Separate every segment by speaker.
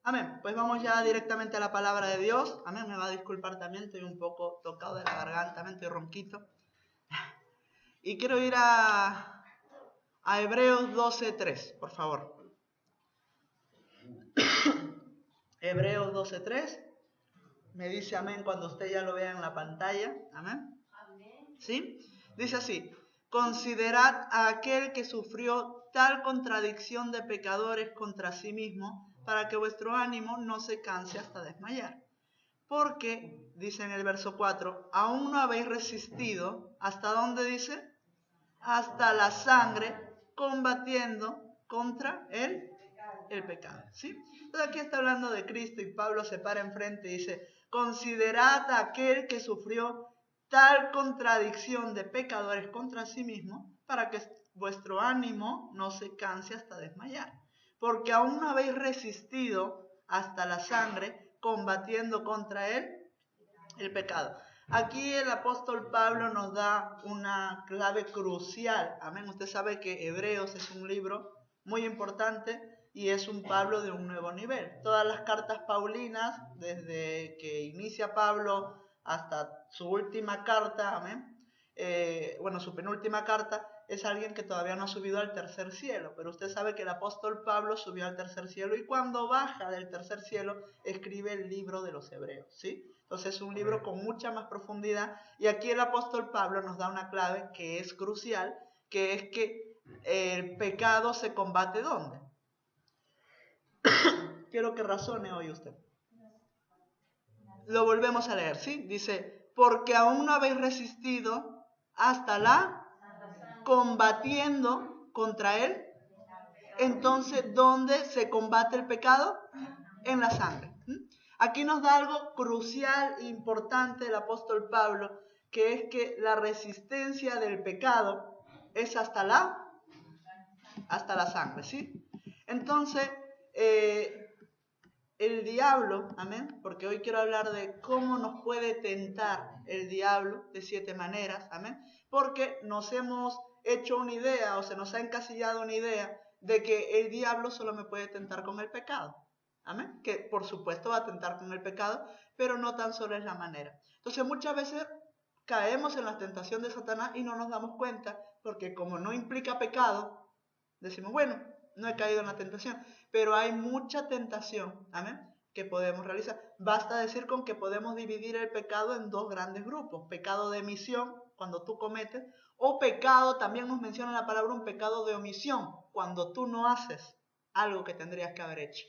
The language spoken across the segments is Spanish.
Speaker 1: Amén. Pues vamos ya directamente a la palabra de Dios. Amén. Me va a disculpar también, estoy un poco tocado de la garganta, también estoy ronquito. Y quiero ir a Hebreos 12:3, por favor. Hebreos 12:3. Me dice amén cuando usted ya lo vea en la pantalla. Amén. ¿Sí? Dice así: considerad a aquel que sufrió tal contradicción de pecadores contra sí mismo, para que vuestro ánimo no se canse hasta desmayar. Porque, dice en el verso 4, aún no habéis resistido, ¿hasta dónde dice? Hasta la sangre, combatiendo contra el pecado. ¿Sí? Entonces aquí está hablando de Cristo y Pablo se para enfrente y dice: considerad a aquel que sufrió tal contradicción de pecadores contra sí mismo, para que vuestro ánimo no se canse hasta desmayar. Porque aún no habéis resistido hasta la sangre, combatiendo contra el pecado. Aquí el apóstol Pablo nos da una clave crucial. Amén. Usted sabe que Hebreos es un libro muy importante y es un Pablo de un nuevo nivel. Todas las cartas paulinas, desde que inicia Pablo hasta su última carta, amén, su penúltima carta, es alguien que todavía no ha subido al tercer cielo. Pero usted sabe que el apóstol Pablo subió al tercer cielo y cuando baja del tercer cielo escribe el libro de los Hebreos, ¿sí? Entonces es un libro con mucha más profundidad y aquí el apóstol Pablo nos da una clave que es crucial, que es que el pecado se combate ¿dónde? Quiero que razone hoy usted. Lo volvemos a leer, ¿sí? Dice: porque aún no habéis resistido hasta la combatiendo contra él. Entonces, ¿dónde se combate el pecado? En la sangre. Aquí nos da algo crucial e importante el apóstol Pablo, que es que la resistencia del pecado es hasta la sangre, ¿sí? Entonces, el diablo, amén, porque hoy quiero hablar de cómo nos puede tentar el diablo de 7 maneras, amén, porque nos hemos hecho una idea o se nos ha encasillado una idea de que el diablo solo me puede tentar con el pecado, amén, que por supuesto va a tentar con el pecado, pero no tan solo es la manera. Entonces muchas veces caemos en la tentación de Satanás y no nos damos cuenta, porque como no implica pecado, decimos, bueno, no he caído en la tentación, pero hay mucha tentación, amén, que podemos realizar. Basta decir con que podemos dividir el pecado en 2 grandes grupos: pecado de emisión, cuando tú cometes, o pecado, también nos menciona la palabra un pecado de omisión, cuando tú no haces algo que tendrías que haber hecho.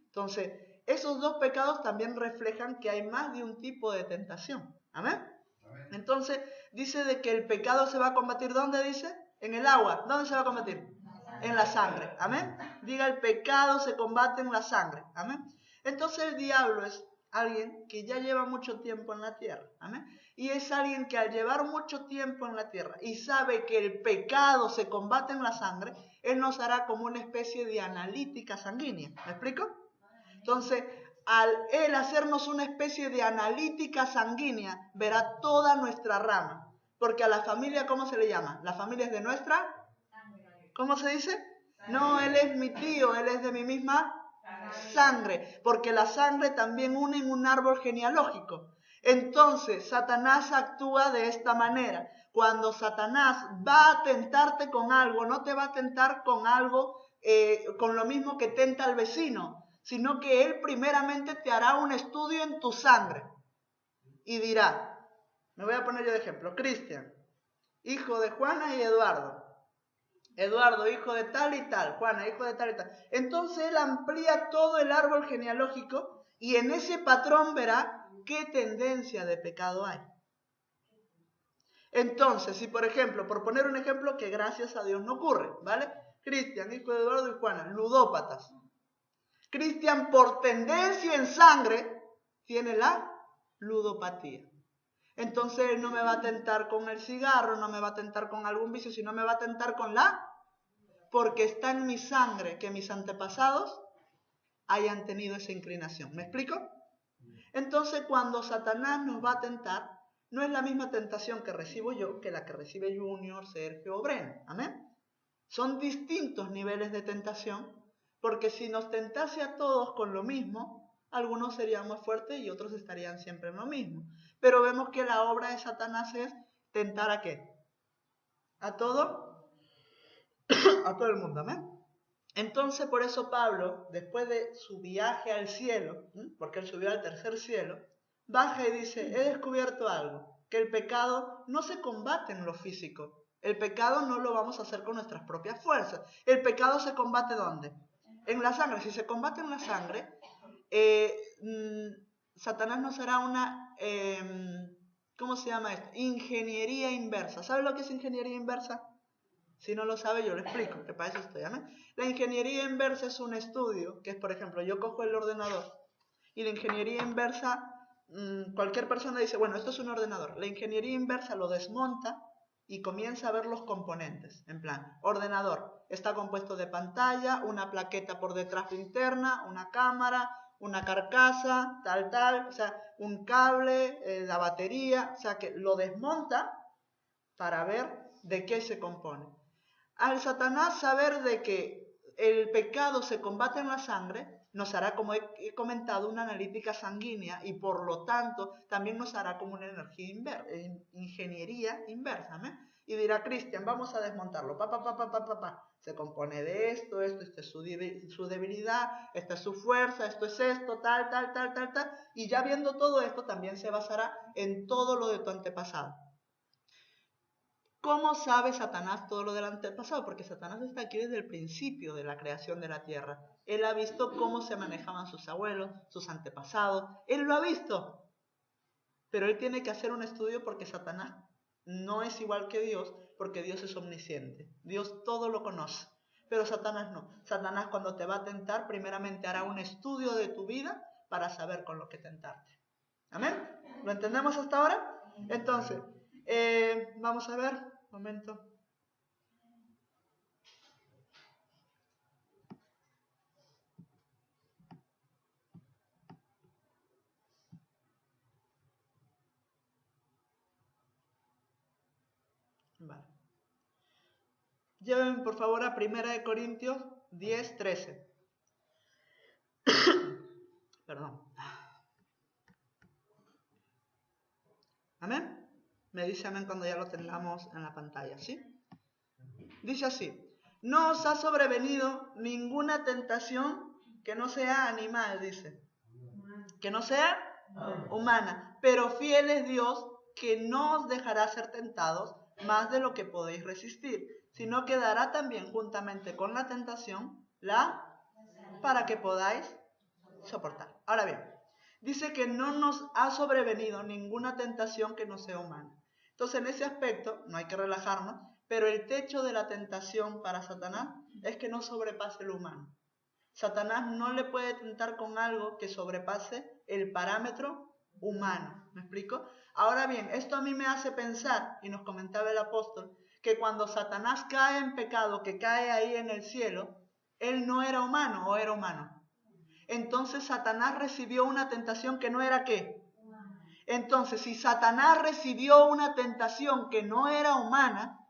Speaker 1: Entonces, esos 2 pecados también reflejan que hay más de un tipo de tentación, amén. Entonces, dice de que el pecado se va a combatir, ¿dónde dice? En el agua. ¿Dónde se va a combatir? En la sangre, amén. Diga: el pecado se combate en la sangre, amén. Entonces el diablo es alguien que ya lleva mucho tiempo en la tierra, amén. Y es alguien que al llevar mucho tiempo en la tierra y sabe que el pecado se combate en la sangre, él nos hará como una especie de analítica sanguínea. ¿Me explico? Entonces, al él hacernos una especie de analítica sanguínea, verá toda nuestra rama. Porque a la familia, ¿cómo se le llama? La familia es de nuestra... ¿Cómo se dice? No, él es mi tío, él es de mi misma sangre. Porque la sangre también une en un árbol genealógico. Entonces, Satanás actúa de esta manera. Cuando Satanás va a tentarte con algo, no te va a tentar con algo, con lo mismo que tenta al vecino, sino que él primeramente te hará un estudio en tu sangre y dirá, me voy a poner yo de ejemplo, Cristian, hijo de Juana y Eduardo. Eduardo, hijo de tal y tal, Juana, hijo de tal y tal. Entonces él amplía todo el árbol genealógico y en ese patrón verá qué tendencia de pecado hay. Entonces, si por ejemplo, por poner un ejemplo que gracias a Dios no ocurre, ¿vale? Cristian, hijo de Eduardo y Juana, ludópatas. Cristian, por tendencia en sangre, tiene la ludopatía. Entonces él no me va a tentar con el cigarro, no me va a tentar con algún vicio, sino me va a tentar con porque está en mi sangre que mis antepasados hayan tenido esa inclinación. ¿Me explico? Entonces cuando Satanás nos va a tentar, no es la misma tentación que recibo yo que la que recibe Junior, Sergio o Breno. ¿Amén? Son distintos niveles de tentación, Porque si nos tentase a todos con lo mismo, algunos serían más fuertes y otros estarían siempre en lo mismo. Pero vemos que la obra de Satanás es tentar ¿a qué? A todo el mundo, ¿amén? Entonces, por eso Pablo, después de su viaje al cielo, porque él subió al tercer cielo, baja y dice, he descubierto algo, que el pecado no se combate en lo físico. El pecado no lo vamos a hacer con nuestras propias fuerzas. El pecado se combate ¿dónde? En la sangre. Si se combate en la sangre, Satanás nos hará una, ¿cómo se llama esto? Ingeniería inversa. ¿Sabe lo que es ingeniería inversa? Si no lo sabe, yo lo explico, que para eso estoy, ¿no? La ingeniería inversa es un estudio, que es, por ejemplo, yo cojo el ordenador, y la ingeniería inversa, cualquier persona dice, bueno, esto es un ordenador. La ingeniería inversa lo desmonta y comienza a ver los componentes. En plan, ordenador, está compuesto de pantalla, una plaqueta por detrás interna, una cámara, una carcasa, tal, o sea, un cable, la batería, o sea, que lo desmonta para ver de qué se compone. Al Satanás saber de que el pecado se combate en la sangre, nos hará, como he comentado, una analítica sanguínea y por lo tanto también nos hará como una ingeniería inversa. ¿me? Y dirá, Cristian, vamos a desmontarlo. Se compone de esto, esta es su debilidad, esta es su fuerza, esto es esto, tal. Y ya viendo todo esto también se basará en todo lo de tu antepasado. ¿Cómo sabe Satanás todo lo del antepasado? Porque Satanás está aquí desde el principio de la creación de la tierra. Él ha visto cómo se manejaban sus abuelos, sus antepasados. Él lo ha visto. Pero él tiene que hacer un estudio porque Satanás no es igual que Dios, porque Dios es omnisciente. Dios todo lo conoce. Pero Satanás no. Satanás cuando te va a tentar, primeramente hará un estudio de tu vida para saber con lo que tentarte. ¿Amén? ¿Lo entendemos hasta ahora? Entonces, vamos a ver, un momento. Vale. Lleven por favor a 1 Corintios 10:13. Perdón. ¿Amén? Me dice amén cuando ya lo tengamos en la pantalla, ¿sí? Dice así, no os ha sobrevenido ninguna tentación que no sea animal, dice. Que no sea humana, pero fiel es Dios que no os dejará ser tentados más de lo que podéis resistir, sino que dará también juntamente con la tentación para que podáis soportar. Ahora bien, dice que no nos ha sobrevenido ninguna tentación que no sea humana. Entonces, en ese aspecto, no hay que relajarnos, pero el techo de la tentación para Satanás es que no sobrepase lo humano. Satanás no le puede tentar con algo que sobrepase el parámetro humano. ¿Me explico? Ahora bien, esto a mí me hace pensar, y nos comentaba el apóstol, que cuando Satanás cae en pecado, que cae ahí en el cielo, él no era humano o era humano. Entonces Satanás recibió una tentación que no era ¿qué? Entonces, si Satanás recibió una tentación que no era humana,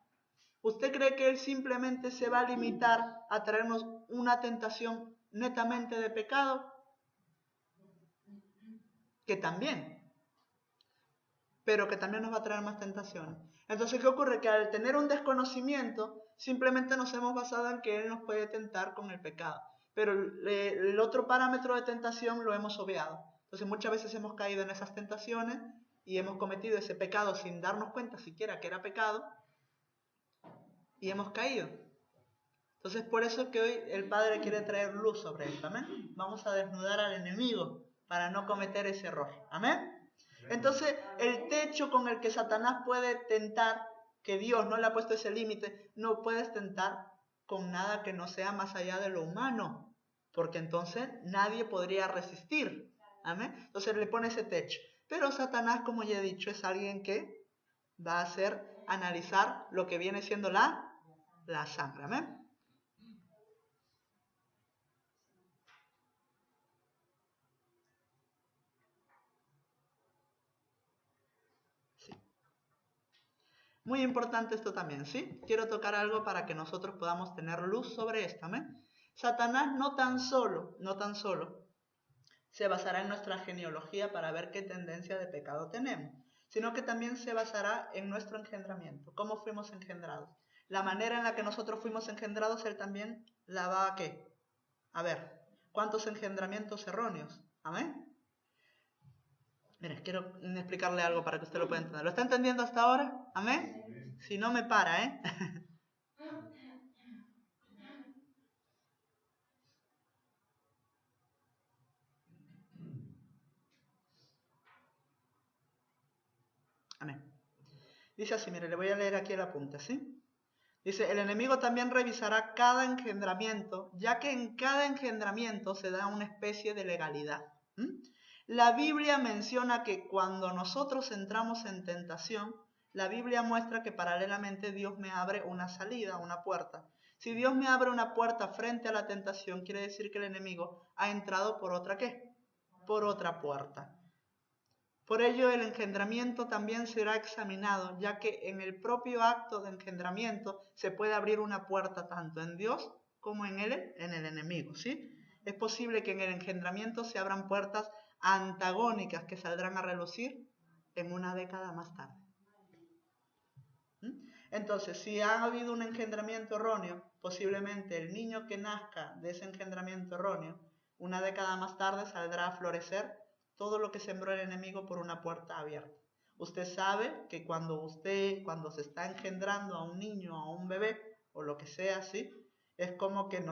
Speaker 1: ¿usted cree que él simplemente se va a limitar a traernos una tentación netamente de pecado? Que también, pero que también nos va a traer más tentaciones. Entonces, ¿qué ocurre? Que al tener un desconocimiento, simplemente nos hemos basado en que él nos puede tentar con el pecado. Pero el otro parámetro de tentación lo hemos obviado. Entonces muchas veces hemos caído en esas tentaciones y hemos cometido ese pecado sin darnos cuenta siquiera que era pecado y hemos caído. Entonces por eso que hoy el Padre quiere traer luz sobre esto. ¿Amén? Vamos a desnudar al enemigo para no cometer ese error. ¿Amén? Entonces el techo con el que Satanás puede tentar, que Dios no le ha puesto ese límite, no puedes tentar con nada que no sea más allá de lo humano. Porque entonces nadie podría resistir. ¿Amén? Entonces le pone ese techo. Pero Satanás, como ya he dicho, es alguien que va a hacer analizar lo que viene siendo la sangre. ¿Amén? Sí. Muy importante esto también, ¿sí? Quiero tocar algo para que nosotros podamos tener luz sobre esto. ¿amén? Satanás no tan solo se basará en nuestra genealogía para ver qué tendencia de pecado tenemos, sino que también se basará en nuestro engendramiento, cómo fuimos engendrados. La manera en la que nosotros fuimos engendrados, él también la va a ¿qué? A ver, ¿cuántos engendramientos erróneos? ¿Amén? Mira, quiero explicarle algo para que usted lo pueda entender. ¿Lo está entendiendo hasta ahora? ¿Amén? Si no me para, ¿eh? Amén. Dice así, mire, le voy a leer aquí el apunte, ¿sí? Dice, el enemigo también revisará cada engendramiento, ya que en cada engendramiento se da una especie de legalidad. La Biblia menciona que cuando nosotros entramos en tentación, la Biblia muestra que paralelamente Dios me abre una salida, una puerta. Si Dios me abre una puerta frente a la tentación, quiere decir que el enemigo ha entrado por otra ¿qué? Por otra puerta. Por ello el engendramiento también será examinado, ya que en el propio acto de engendramiento se puede abrir una puerta tanto en Dios como en el enemigo, ¿sí? Es posible que en el engendramiento se abran puertas antagónicas que saldrán a relucir en una década más tarde. Entonces, si ha habido un engendramiento erróneo, posiblemente el niño que nazca de ese engendramiento erróneo, una década más tarde saldrá a florecer todo lo que sembró el enemigo por una puerta abierta. Usted sabe que cuando se está engendrando a un niño, a un bebé, o lo que sea así, es como que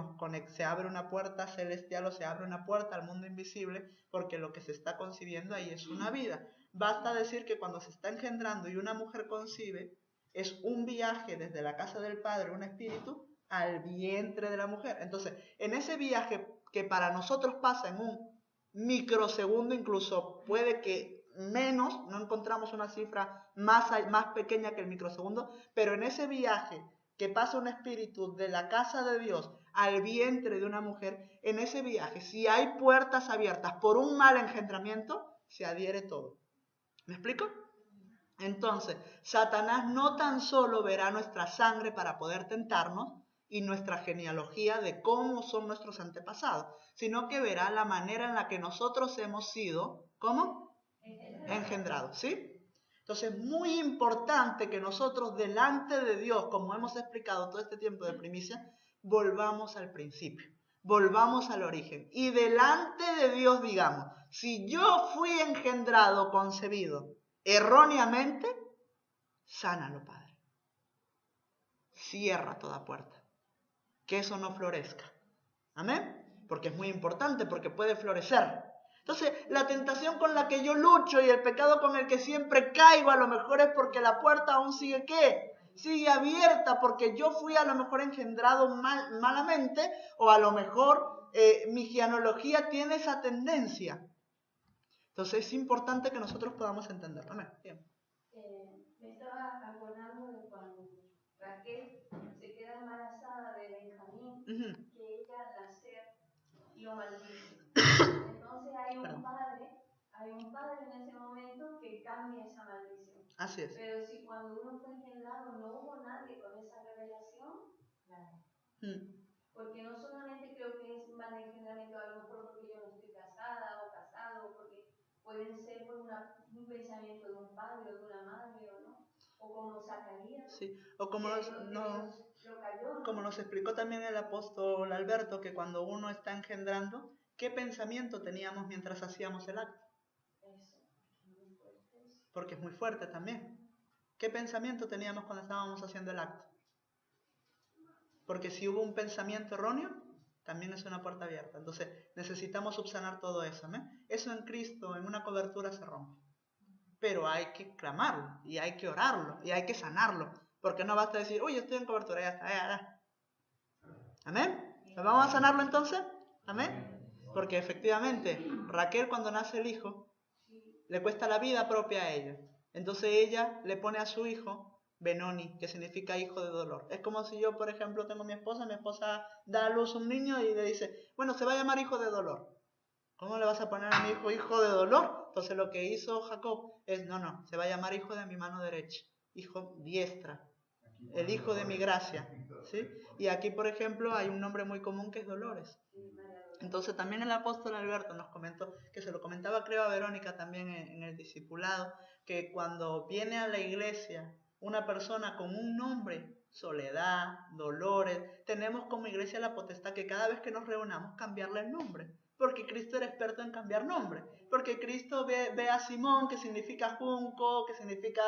Speaker 1: se abre una puerta celestial o se abre una puerta al mundo invisible, porque lo que se está concibiendo ahí es una vida. Basta decir que cuando se está engendrando y una mujer concibe, es un viaje desde la casa del Padre, un espíritu, al vientre de la mujer. Entonces, en ese viaje que para nosotros pasa en un microsegundo, incluso puede que menos, no encontramos una cifra más pequeña que el microsegundo, pero en ese viaje que pasa un espíritu de la casa de Dios al vientre de una mujer, en ese viaje, si hay puertas abiertas por un mal engendramiento, se adhiere todo. ¿Me explico? Entonces, Satanás no tan solo verá nuestra sangre para poder tentarnos y nuestra genealogía de cómo son nuestros antepasados, sino que verá la manera en la que nosotros hemos sido, ¿cómo? Engendrados, ¿sí? Entonces, es muy importante que nosotros delante de Dios, como hemos explicado todo este tiempo de primicia, volvamos al principio, volvamos al origen. Y delante de Dios digamos, si yo fui engendrado, concebido erróneamente, sánalo, Padre. Cierra toda puerta. Que eso no florezca. ¿Amén? Porque es muy importante, porque puede florecer. Entonces, la tentación con la que yo lucho y el pecado con el que siempre caigo, a lo mejor es porque la puerta aún sigue ¿qué? Sigue abierta, porque yo fui a lo mejor engendrado malamente, o a lo mejor mi genealogía tiene esa tendencia. Entonces, es importante que nosotros podamos entenderlo. Amén. Bien.
Speaker 2: Me estaba acordando de cuando Raquel se queda embarazada de Benjamín, que ella al nacer lo maldice. Entonces hay un padre en ese momento que cambia esa maldición.
Speaker 1: Así es.
Speaker 2: Pero si cuando uno fue engendrado no hubo nadie con esa revelación, claro. Porque no solamente creo que es mal engendramiento, a lo mejor porque yo no estoy casada o casado, porque pueden ser por un pensamiento de un padre o de una madre, ¿o no? O como Zacarías.
Speaker 1: Sí, o como nos explicó también el apóstol Alberto, que cuando uno está engendrando, ¿qué pensamiento teníamos mientras hacíamos el acto?
Speaker 2: Eso, muy fuerte.
Speaker 1: Porque es muy fuerte también. ¿Qué pensamiento teníamos cuando estábamos haciendo el acto? Porque si hubo un pensamiento erróneo, también es una puerta abierta. Entonces necesitamos subsanar todo eso, ¿no? Eso en Cristo, en una cobertura se rompe. Pero hay que clamarlo, y hay que orarlo, y hay que sanarlo. Porque no basta decir, uy, estoy en cobertura, ya está, ya. ¿Amén? ¿Vamos a sanarlo entonces? ¿Amén? Porque efectivamente, Raquel cuando nace el hijo, le cuesta la vida propia a ella. Entonces ella le pone a su hijo Benoni, que significa hijo de dolor. Es como si yo, por ejemplo, tengo mi esposa da a luz un niño y le dice, bueno, se va a llamar hijo de dolor. ¿Cómo le vas a poner a mi hijo de dolor? Entonces lo que hizo Jacob es, no, se va a llamar hijo de mi mano derecha, hijo diestra, el hijo de mi gracia. ¿sí? Y aquí, por ejemplo, hay un nombre muy común que es Dolores. Entonces también el apóstol Alberto nos comentó, que se lo comentaba creo a Verónica también en el discipulado, que cuando viene a la iglesia una persona con un nombre, Soledad, Dolores, tenemos como iglesia la potestad que cada vez que nos reunamos cambiarle el nombre, porque Cristo era experto en cambiar nombre, porque Cristo ve a Simón, que significa junco, que significa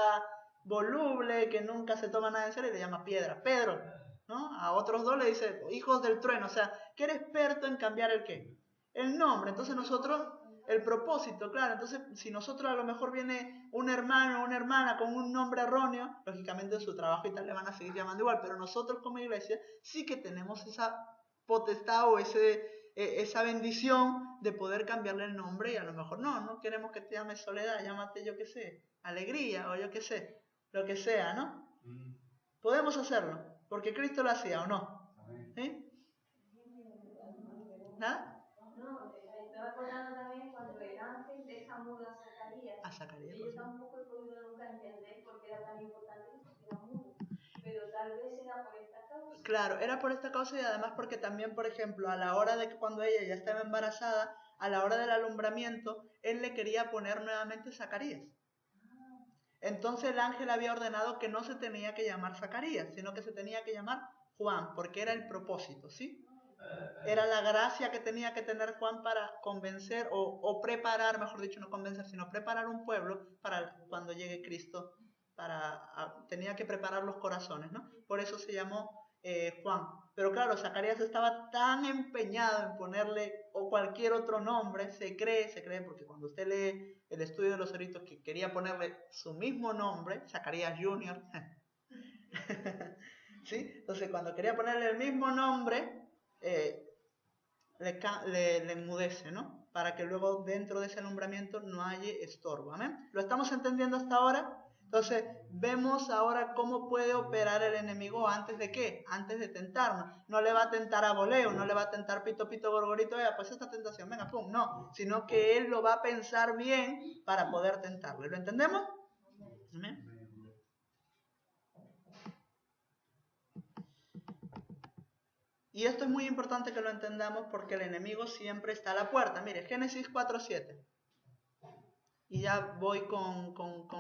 Speaker 1: voluble, que nunca se toma nada en serio, y le llama piedra, Pedro, ¿no? A otros dos le dice hijos del trueno, o sea, que era experto en cambiar el qué, el nombre. Entonces nosotros, el propósito, claro, entonces si nosotros a lo mejor viene un hermano o una hermana con un nombre erróneo, lógicamente en su trabajo y tal le van a seguir llamando igual, pero nosotros como iglesia sí que tenemos esa potestad o esa bendición de poder cambiarle el nombre, y a lo mejor no queremos que te llames Soledad, llámate yo qué sé, Alegría, o yo qué sé, lo que sea, ¿no? Podemos hacerlo, porque Cristo lo hacía, ¿o no? ¿Sí? ¿Nada?
Speaker 2: No, estaba acordando también cuando el ángel deja mudo a Zacarías. Yo tampoco he podido nunca entender por qué era tan importante que estuviera mudo, pero tal vez era por esta causa.
Speaker 1: Claro, era por esta causa, y además porque también, por ejemplo, a la hora de que cuando ella ya estaba embarazada, a la hora del alumbramiento, él le quería poner nuevamente Zacarías. Entonces el ángel había ordenado que no se tenía que llamar Zacarías, sino que se tenía que llamar Juan, porque era el propósito, ¿sí? Era la gracia que tenía que tener Juan para convencer o preparar, mejor dicho, no convencer, sino preparar un pueblo para cuando llegue Cristo. Tenía que preparar los corazones, ¿no? Por eso se llamó Juan. Pero claro, Zacarías estaba tan empeñado en ponerle o cualquier otro nombre, se cree, porque cuando usted lee el estudio de los eritos, que quería ponerle su mismo nombre, Zacarías Junior, ¿sí? Entonces cuando quería ponerle el mismo nombre, le enmudece, ¿no? Para que luego dentro de ese alumbramiento no haya estorbo, ¿amén? ¿Lo estamos entendiendo hasta ahora? Entonces, vemos ahora cómo puede operar el enemigo antes de ¿qué? Antes de tentarnos. No le va a tentar a voleo, no le va a tentar pito, pito, gorgorito, pues esta tentación, venga, pum, no. Sino que él lo va a pensar bien para poder tentarle. ¿Lo entendemos? ¿Amén? Y esto es muy importante que lo entendamos porque el enemigo siempre está a la puerta. Mire, Génesis 4:7. Y ya voy con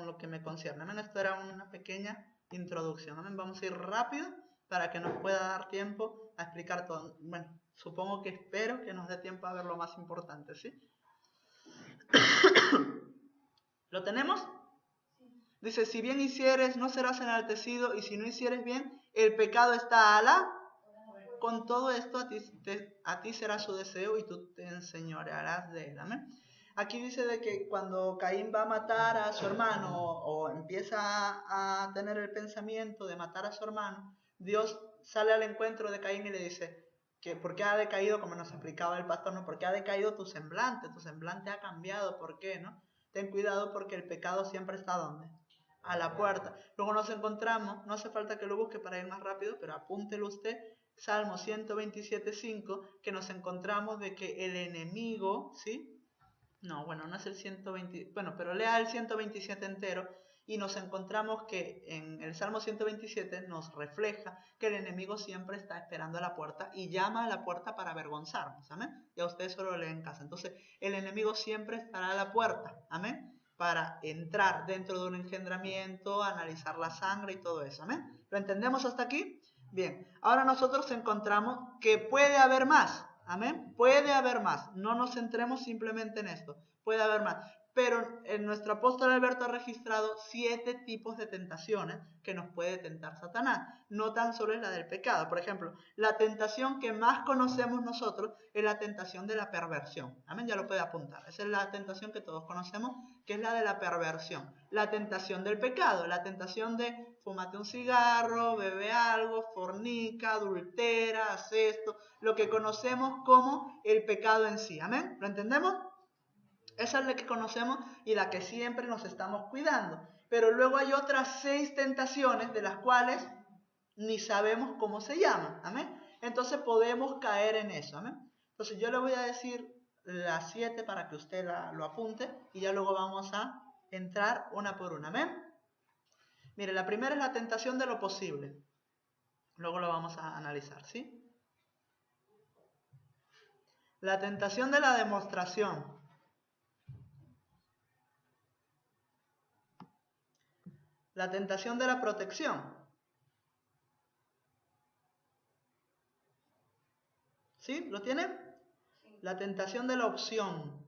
Speaker 1: lo que me concierne. Amén. Esto era una pequeña introducción. Amén. Vamos a ir rápido para que nos pueda dar tiempo a explicar todo. Bueno, supongo que espero que nos dé tiempo a ver lo más importante, ¿sí? ¿Lo tenemos? Dice, si bien hicieres, no serás enaltecido, y si no hicieres bien, el pecado está a la... Con todo esto a ti será su deseo y tú te enseñorearás de él. Amén. Aquí dice de que cuando Caín va a matar a su hermano o empieza a tener el pensamiento de matar a su hermano, Dios sale al encuentro de Caín y le dice que ¿por qué ha decaído? Como nos explicaba el pastor, ¿no? ¿Por qué ha decaído tu semblante ha cambiado, ¿por qué? ¿No? Ten cuidado porque el pecado siempre está ¿dónde? A la puerta. Luego nos encontramos, no hace falta que lo busque para ir más rápido, pero apúntelo usted, Salmo 127.5, que nos encontramos de que el enemigo, ¿sí? No, bueno, no es el 120, bueno, pero lea el 127 entero y nos encontramos que en el Salmo 127 nos refleja que el enemigo siempre está esperando a la puerta y llama a la puerta para avergonzarnos, ¿amén? Ya ustedes solo lo leen en casa. Entonces, el enemigo siempre estará a la puerta, ¿amén? Para entrar dentro de un engendramiento, analizar la sangre y todo eso, ¿amén? ¿Lo entendemos hasta aquí? Bien, ahora nosotros encontramos que puede haber más. Amén. Puede haber más. No nos centremos simplemente en esto. Puede haber más. Pero en nuestro apóstol Alberto ha registrado 7 tipos de tentaciones que nos puede tentar Satanás. No tan solo es la del pecado. Por ejemplo, la tentación que más conocemos nosotros es la tentación de la perversión. Amén. Ya lo puede apuntar. Esa es la tentación que todos conocemos, que es la de la perversión. La tentación del pecado. La tentación de fúmate un cigarro, bebe algo, fornica, adultera, hace esto, lo que conocemos como el pecado en sí. ¿Amén? ¿Lo entendemos? Esa es la que conocemos y la que siempre nos estamos cuidando. Pero luego hay otras 6 tentaciones de las cuales ni sabemos cómo se llaman. ¿Amén? Entonces podemos caer en eso. ¿Amén? Entonces yo le voy a decir las 7 para que usted lo apunte y ya luego vamos a entrar una por una. ¿Amén? Mire, la primera es la tentación de lo posible. Luego lo vamos a analizar, ¿sí? La tentación de la demostración. La tentación de la protección. ¿Sí? ¿Lo tienen? La tentación de la opción.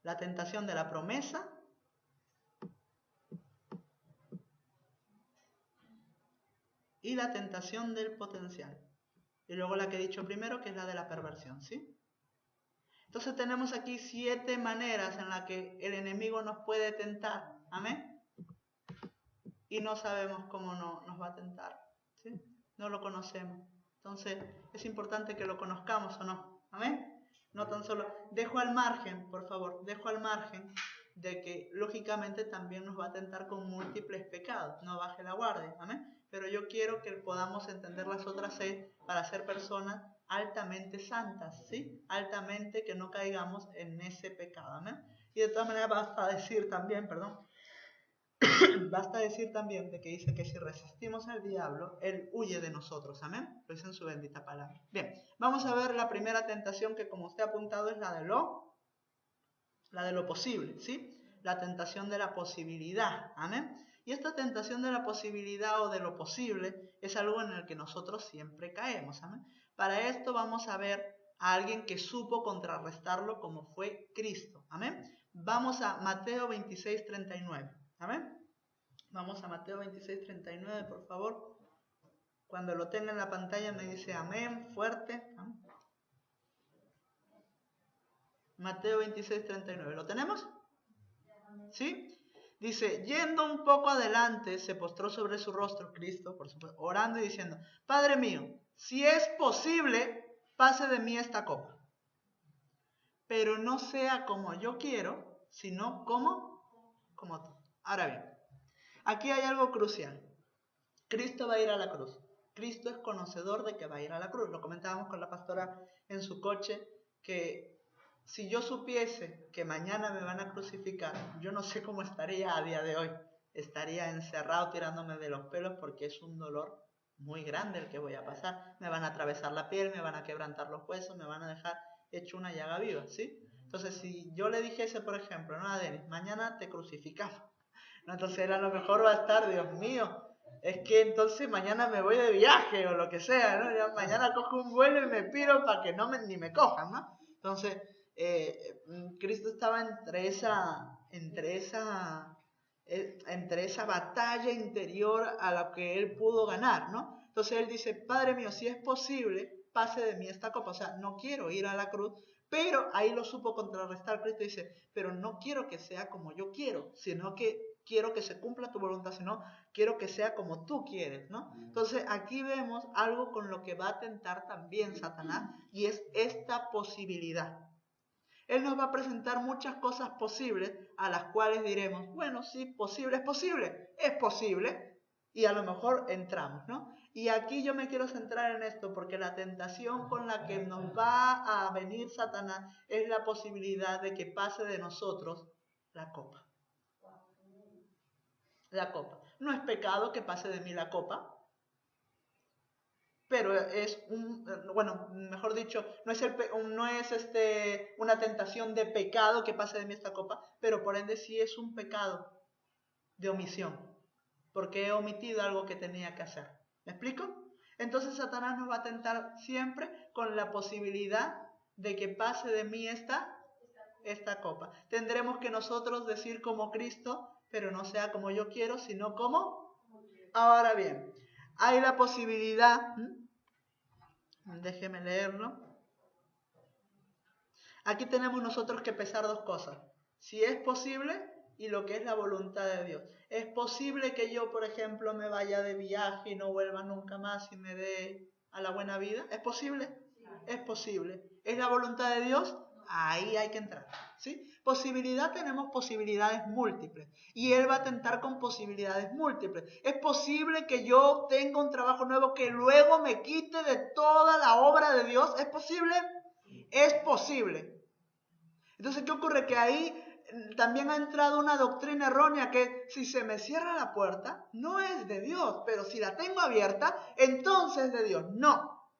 Speaker 1: La tentación de la promesa. Y la tentación del potencial. Y luego la que he dicho primero, que es la de la perversión, ¿sí? Entonces tenemos aquí 7 maneras en las que el enemigo nos puede tentar. ¿Amén? Y no sabemos cómo nos va a tentar, ¿sí? No lo conocemos. Entonces es importante que lo conozcamos o no. ¿Amén? No tan solo, dejo al margen, por favor, dejo al margen de que lógicamente también nos va a tentar con múltiples pecados. No baje la guardia. ¿Amén? Pero yo quiero que podamos entender las otras 6 para ser personas altamente santas, ¿sí? Altamente que no caigamos en ese pecado. ¿Amén? Y de todas maneras basta decir también, basta decir también de que dice que si resistimos al diablo, él huye de nosotros. Amén. Lo dice en su bendita palabra. Bien, vamos a ver la primera tentación que, como usted ha apuntado, es la de lo posible, ¿sí? La tentación de la posibilidad. Amén. Y esta tentación de la posibilidad o de lo posible es algo en el que nosotros siempre caemos. Amén. Para esto vamos a ver a alguien que supo contrarrestarlo como fue Cristo. Amén. Vamos a Mateo 26, 39. Amén. Vamos a Mateo 26, 39, por favor. Cuando lo tenga en la pantalla me dice amén, fuerte. ¿Amén? Mateo 26, 39. ¿Lo tenemos? ¿Sí? Dice, yendo un poco adelante, se postró sobre su rostro, Cristo, por supuesto, orando y diciendo, Padre mío, si es posible, pase de mí esta copa. Pero no sea como yo quiero, sino como tú. Ahora bien, aquí hay algo crucial. Cristo va a ir a la cruz. Cristo es conocedor de que va a ir a la cruz. Lo comentábamos con la pastora en su coche, que si yo supiese que mañana me van a crucificar, yo no sé cómo estaría a día de hoy. Estaría encerrado tirándome de los pelos porque es un dolor muy grande el que voy a pasar. Me van a atravesar la piel, me van a quebrantar los huesos, me van a dejar hecho una llaga viva, ¿sí? Entonces, si yo le dijese, por ejemplo, no a Denis, mañana te crucificamos, ¿no? Entonces él a lo mejor va a estar, Dios mío, es que entonces mañana me voy de viaje o lo que sea, ¿no? Ya mañana cojo un vuelo y me piro para que ni me cojan, ¿no? Entonces, Cristo estaba entre esa batalla interior a la que él pudo ganar, ¿no? Entonces él dice, Padre mío, si es posible, pase de mí esta copa. O sea, no quiero ir a la cruz, pero ahí lo supo contrarrestar. Cristo dice, pero no quiero que sea como yo quiero, sino que quiero que se cumpla tu voluntad, sino quiero que sea como tú quieres, ¿no? Entonces aquí vemos algo con lo que va a tentar también Satanás, y es esta posibilidad. Él nos va a presentar muchas cosas posibles a las cuales diremos, bueno, sí, es posible, y a lo mejor entramos, ¿no? Y aquí yo me quiero centrar en esto, porque la tentación con la que nos va a venir Satanás es la posibilidad de que pase de nosotros la copa. La copa. No es pecado que pase de mí la copa, pero es mejor dicho, no es una tentación de pecado que pase de mí esta copa, pero por ende sí es un pecado de omisión, porque he omitido algo que tenía que hacer. ¿Me explico? Entonces Satanás nos va a tentar siempre con la posibilidad de que pase de mí esta copa. Tendremos que nosotros decir como Cristo, pero no sea como yo quiero, sino como... Ahora bien, hay la posibilidad, déjeme leerlo. Aquí tenemos nosotros que pesar 2 cosas. Si es posible y lo que es la voluntad de Dios. ¿Es posible que yo, por ejemplo, me vaya de viaje y no vuelva nunca más y me dé a la buena vida? ¿Es posible? Sí. Es posible. ¿Es la voluntad de Dios? Ahí hay que entrar, ¿sí? Posibilidad, tenemos posibilidades múltiples. Y Él va a tentar con posibilidades múltiples. ¿Es posible que yo tenga un trabajo nuevo que luego me quite de toda la obra de Dios? ¿Es posible? Es posible. Entonces, ¿qué ocurre? Que ahí también ha entrado una doctrina errónea que si se me cierra la puerta, no es de Dios, pero si la tengo abierta, entonces es de Dios. No.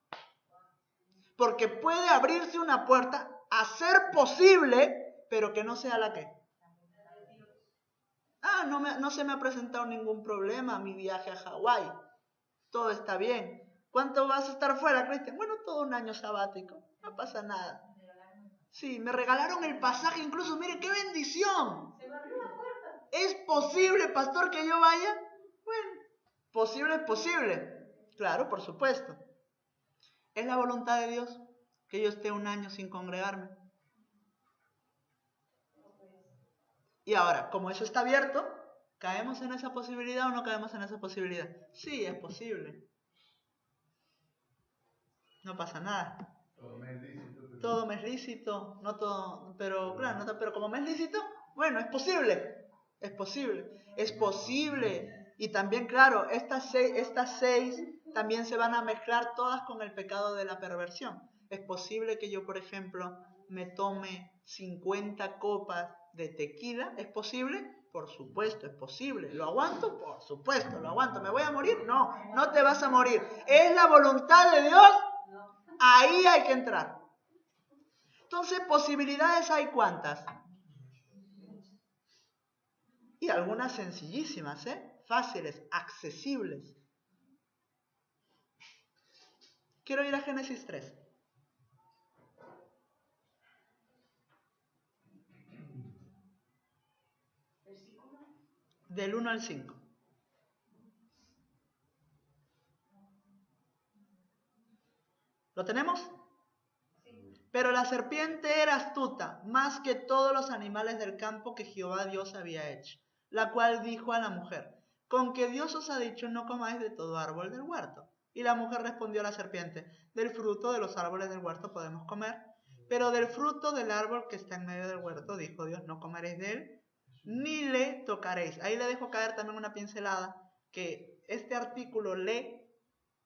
Speaker 1: Porque puede abrirse una puerta a ser posible, pero que no sea la que. No se me ha presentado ningún problema mi viaje a Hawái. Todo está bien. ¿Cuánto vas a estar fuera, Cristian? Bueno, todo un año sabático. No pasa nada. Sí, me regalaron el pasaje incluso. Mire, qué bendición. ¿Es posible, pastor, que yo vaya? Bueno, posible es posible. Claro, por supuesto. ¿Es la voluntad de Dios que yo esté un año sin congregarme? Y ahora, como eso está abierto, ¿caemos en esa posibilidad o no caemos en esa posibilidad? Sí, es posible. No pasa nada. Todo me es lícito, no todo, pero claro, pero como me es lícito, bueno, es posible. Es posible. Es posible. Y también, claro, estas seis también se van a mezclar todas con el pecado de la perversión. Es posible que yo, por ejemplo, me tome 50 copas de tequila. ¿Es posible? Por supuesto, es posible. ¿Lo aguanto? Por supuesto, lo aguanto. ¿Me voy a morir? No, no te vas a morir. ¿Es la voluntad de Dios? Ahí hay que entrar. Entonces, posibilidades hay ¿cuántas? Y algunas sencillísimas, fáciles, accesibles. Quiero ir a Génesis 3. Del 1 al 5. ¿Lo tenemos? Pero la serpiente era astuta, más que todos los animales del campo que Jehová Dios había hecho, la cual dijo a la mujer: con que Dios os ha dicho, no comáis de todo árbol del huerto. Y la mujer respondió a la serpiente: del fruto de los árboles del huerto podemos comer, pero del fruto del árbol que está en medio del huerto, dijo Dios, no comeréis de él, ni le tocaréis. Ahí le dejo caer también una pincelada, que este artículo le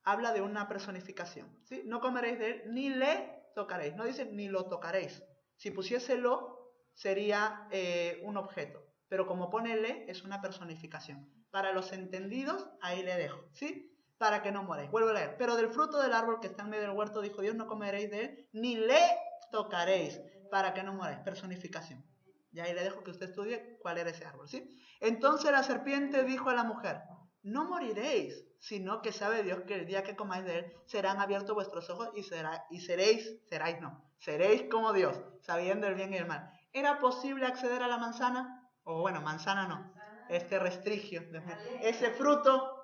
Speaker 1: habla de una personificación, ¿sí? No comeréis de él, ni le tocaréis. No dice ni lo tocaréis. Si pusiese lo, sería un objeto. Pero como pone le, es una personificación. Para los entendidos, ahí le dejo, ¿sí? Para que no mueráis. Vuelvo a leer. Pero del fruto del árbol que está en medio del huerto, dijo Dios, no comeréis de él, ni le tocaréis, para que no muráis. Personificación. Y ahí le dejo que usted estudie cuál era ese árbol, ¿sí? Entonces la serpiente dijo a la mujer: no moriréis, sino que sabe Dios que el día que comáis de él serán abiertos vuestros ojos y seréis como Dios, sabiendo el bien y el mal. ¿Era posible acceder a la manzana? O bueno, manzana no, este restigio, ese fruto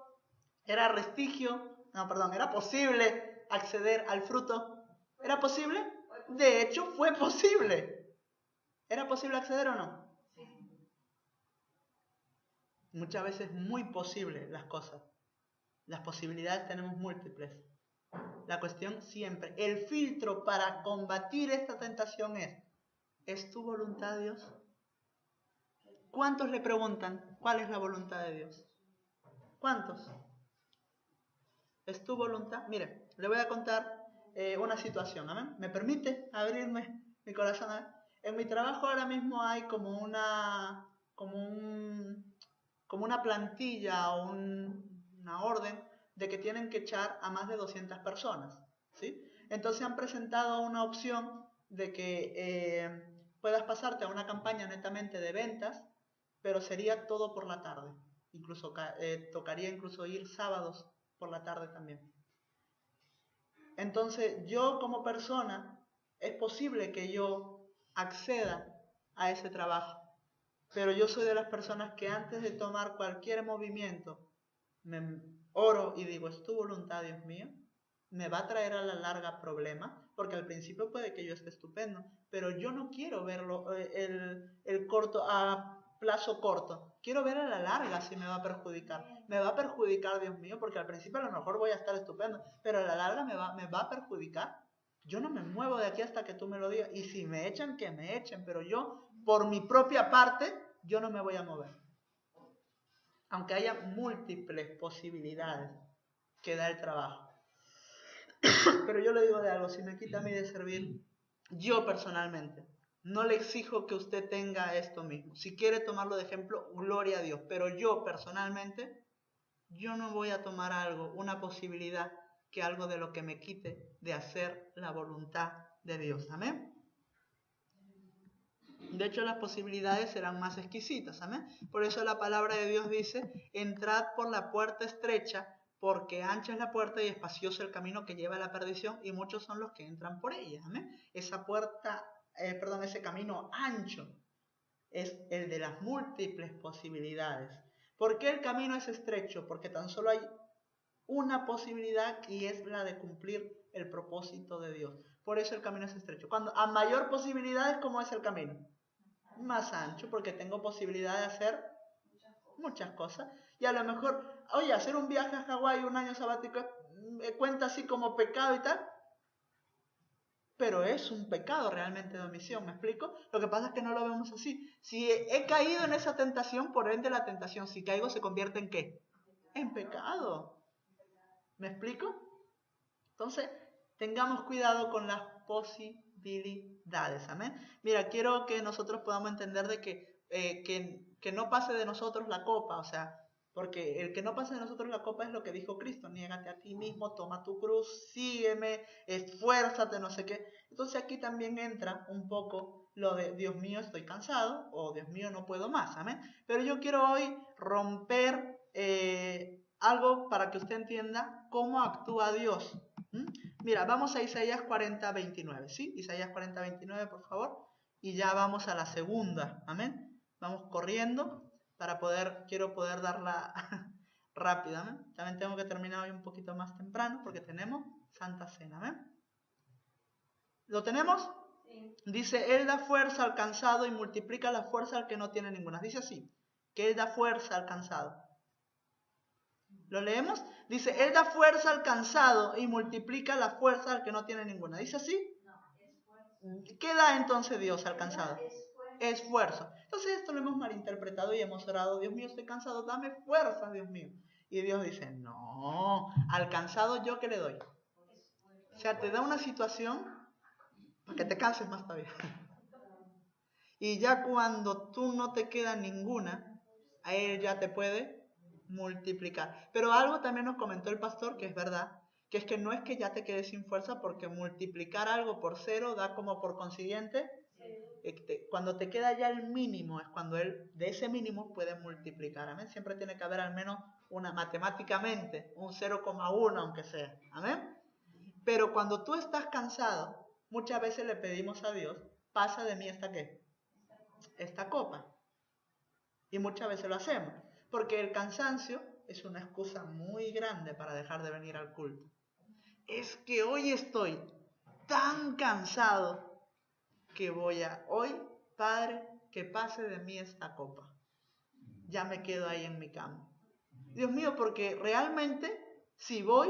Speaker 1: era era posible acceder al fruto. ¿Era posible? De hecho, fue posible. ¿Era posible acceder o no? Muchas veces muy posible las cosas. Las posibilidades tenemos múltiples. La cuestión siempre, el filtro para combatir esta tentación ¿es tu voluntad, Dios? ¿Cuántos le preguntan cuál es la voluntad de Dios? ¿Cuántos? ¿Es tu voluntad? Mire, le voy a contar una situación, ¿amén? ¿Me permite abrirme mi corazón? ¿Amén? En mi trabajo ahora mismo hay como una plantilla o una orden de que tienen que echar a más de 200 personas, ¿sí? Entonces han presentado una opción de que puedas pasarte a una campaña netamente de ventas, pero sería todo por la tarde. Incluso tocaría incluso ir sábados por la tarde también. Entonces yo como persona, es posible que yo acceda a ese trabajo, pero yo soy de las personas que antes de tomar cualquier movimiento, me oro y digo, ¿es tu voluntad, Dios mío? ¿Me va a traer a la larga problemas? Porque al principio puede que yo esté estupendo, pero yo no quiero verlo el corto a plazo corto. Quiero ver a la larga si me va a perjudicar. Me va a perjudicar, Dios mío, porque al principio a lo mejor voy a estar estupendo, pero a la larga me va a perjudicar. Yo no me muevo de aquí hasta que tú me lo digas. Y si me echan, que me echen, pero yo, por mi propia parte, yo no me voy a mover. Aunque haya múltiples posibilidades que da el trabajo. Pero yo le digo de algo, si me quita a mí de servir, yo personalmente, No le exijo que usted tenga esto mismo. Si quiere tomarlo de ejemplo, gloria a Dios. Pero yo personalmente, yo no voy a tomar algo, una posibilidad, que algo de lo que me quite de hacer la voluntad de Dios. Amén. De hecho, las posibilidades serán más exquisitas. Amén. Por eso la palabra de Dios dice, entrad por la puerta estrecha, porque ancha es la puerta y espacioso el camino que lleva a la perdición, y muchos son los que entran por ella. Amén. Esa puerta, ese camino ancho es el de las múltiples posibilidades. ¿Por qué el camino es estrecho? Porque tan solo hay una posibilidad y es la de cumplir el propósito de Dios. Por eso el camino es estrecho. Cuando a mayor posibilidades, ¿cómo es el camino? Más ancho, porque tengo posibilidad de hacer muchas cosas. Y a lo mejor, oye, hacer un viaje a Hawái, un año sabático, cuenta así como pecado y tal, pero es un pecado realmente de omisión, ¿me explico? Lo que pasa es que no lo vemos así. Si he caído en esa tentación, por ende la tentación, si caigo, se convierte ¿en qué? En pecado. ¿Me explico? Entonces, tengamos cuidado con las posibilidades, ¿amén? Mira, quiero que nosotros podamos entender de que no pase de nosotros la copa, o sea, porque el que no pase de nosotros la copa es lo que dijo Cristo, niégate a ti mismo, toma tu cruz, sígueme, esfuérzate, no sé qué. Entonces aquí también entra un poco lo de Dios mío, estoy cansado, o Dios mío, no puedo más, ¿amén? Pero yo quiero hoy romper algo para que usted entienda cómo actúa Dios. Mira, vamos a Isaías 40, 29, ¿sí? Isaías 40, 29, por favor. Y ya vamos a la segunda, amén. Vamos corriendo para quiero poder darla rápida, amén. También tengo que terminar hoy un poquito más temprano porque tenemos Santa Cena, amén. ¿Lo tenemos? Sí. Dice, Él da fuerza al cansado y multiplica la fuerza al que no tiene ninguna. Dice así, que Él da fuerza al cansado. ¿Lo leemos? Dice, Él da fuerza al cansado y multiplica la fuerza al que no tiene ninguna. ¿Dice así? No, esfuerzo. ¿Qué da entonces Dios al cansado? Esfuerzo. Entonces esto lo hemos malinterpretado y hemos orado, Dios mío, estoy cansado, dame fuerza, Dios mío. Y Dios dice, no, al cansado yo ¿qué le doy? O sea, te da una situación para que te canses más todavía. Y ya cuando tú no te queda ninguna, a Él ya te puede multiplicar. Pero algo también nos comentó el pastor, que es verdad, que es que no es que ya te quedes sin fuerza, porque multiplicar algo por 0 da como por consiguiente, cuando te queda ya el mínimo, es cuando Él de ese mínimo puede multiplicar. Amén. Siempre tiene que haber al menos una, matemáticamente, un 0,1 aunque sea. Amén. Pero cuando tú estás cansado, muchas veces le pedimos a Dios, pasa de mí esta copa. Y muchas veces lo hacemos, porque el cansancio es una excusa muy grande para dejar de venir al culto. Es que hoy estoy tan cansado que hoy, Padre, que pase de mí esta copa. Ya me quedo ahí en mi cama. Dios mío, porque realmente si voy,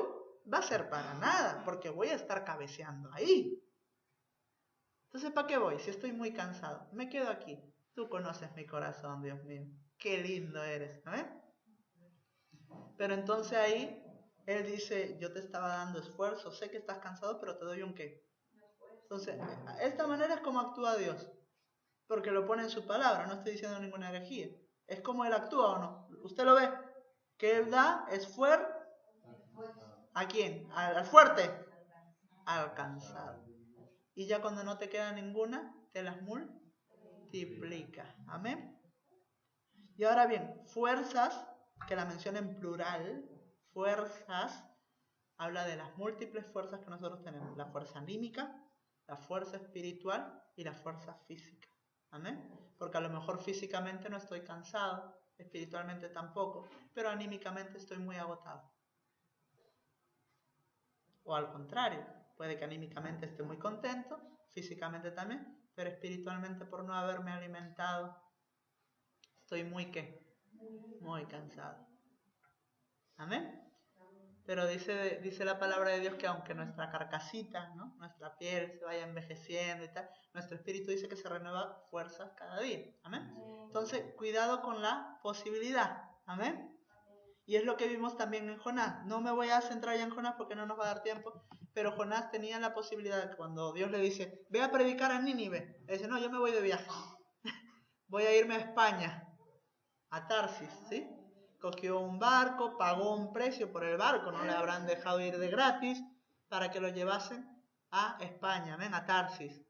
Speaker 1: va a ser para nada, porque voy a estar cabeceando ahí. Entonces, ¿para qué voy? Si estoy muy cansado, me quedo aquí. Tú conoces mi corazón, Dios mío. Qué lindo eres, ¿no? Pero entonces ahí Él dice, yo te estaba dando esfuerzo, sé que estás cansado, pero te doy un qué. Entonces, esta manera es como actúa Dios, porque lo pone en su palabra, no estoy diciendo ninguna herejía. Es como Él actúa, ¿o no? Usted lo ve, que Él da esfuerzo. ¿A quién? Al fuerte, al cansado. Y ya cuando no te queda ninguna, te las multiplica. Amén. Y ahora bien, fuerzas, que la menciona en plural, fuerzas, habla de las múltiples fuerzas que nosotros tenemos. La fuerza anímica, la fuerza espiritual y la fuerza física. Amén. Porque a lo mejor físicamente no estoy cansado, espiritualmente tampoco, pero anímicamente estoy muy agotado. O al contrario, puede que anímicamente esté muy contento, físicamente también, pero espiritualmente por no haberme alimentado, estoy muy cansado. Amén. Pero dice la palabra de Dios que aunque nuestra carcasita, ¿no? Nuestra piel se vaya envejeciendo y tal, nuestro espíritu dice que se renueva fuerzas cada día. Amén. Entonces, cuidado con la posibilidad. Amén. Y es lo que vimos también en Jonás. No me voy a centrar ya en Jonás porque no nos va a dar tiempo. Pero Jonás tenía la posibilidad, cuando Dios le dice, ve a predicar a Nínive, le dice, no, yo me voy de viaje, voy a irme a España, a Tarsis, ¿sí? Cogió un barco, pagó un precio por el barco, no le habrán dejado ir de gratis, para que lo llevasen a España, ¿ven? A Tarsis.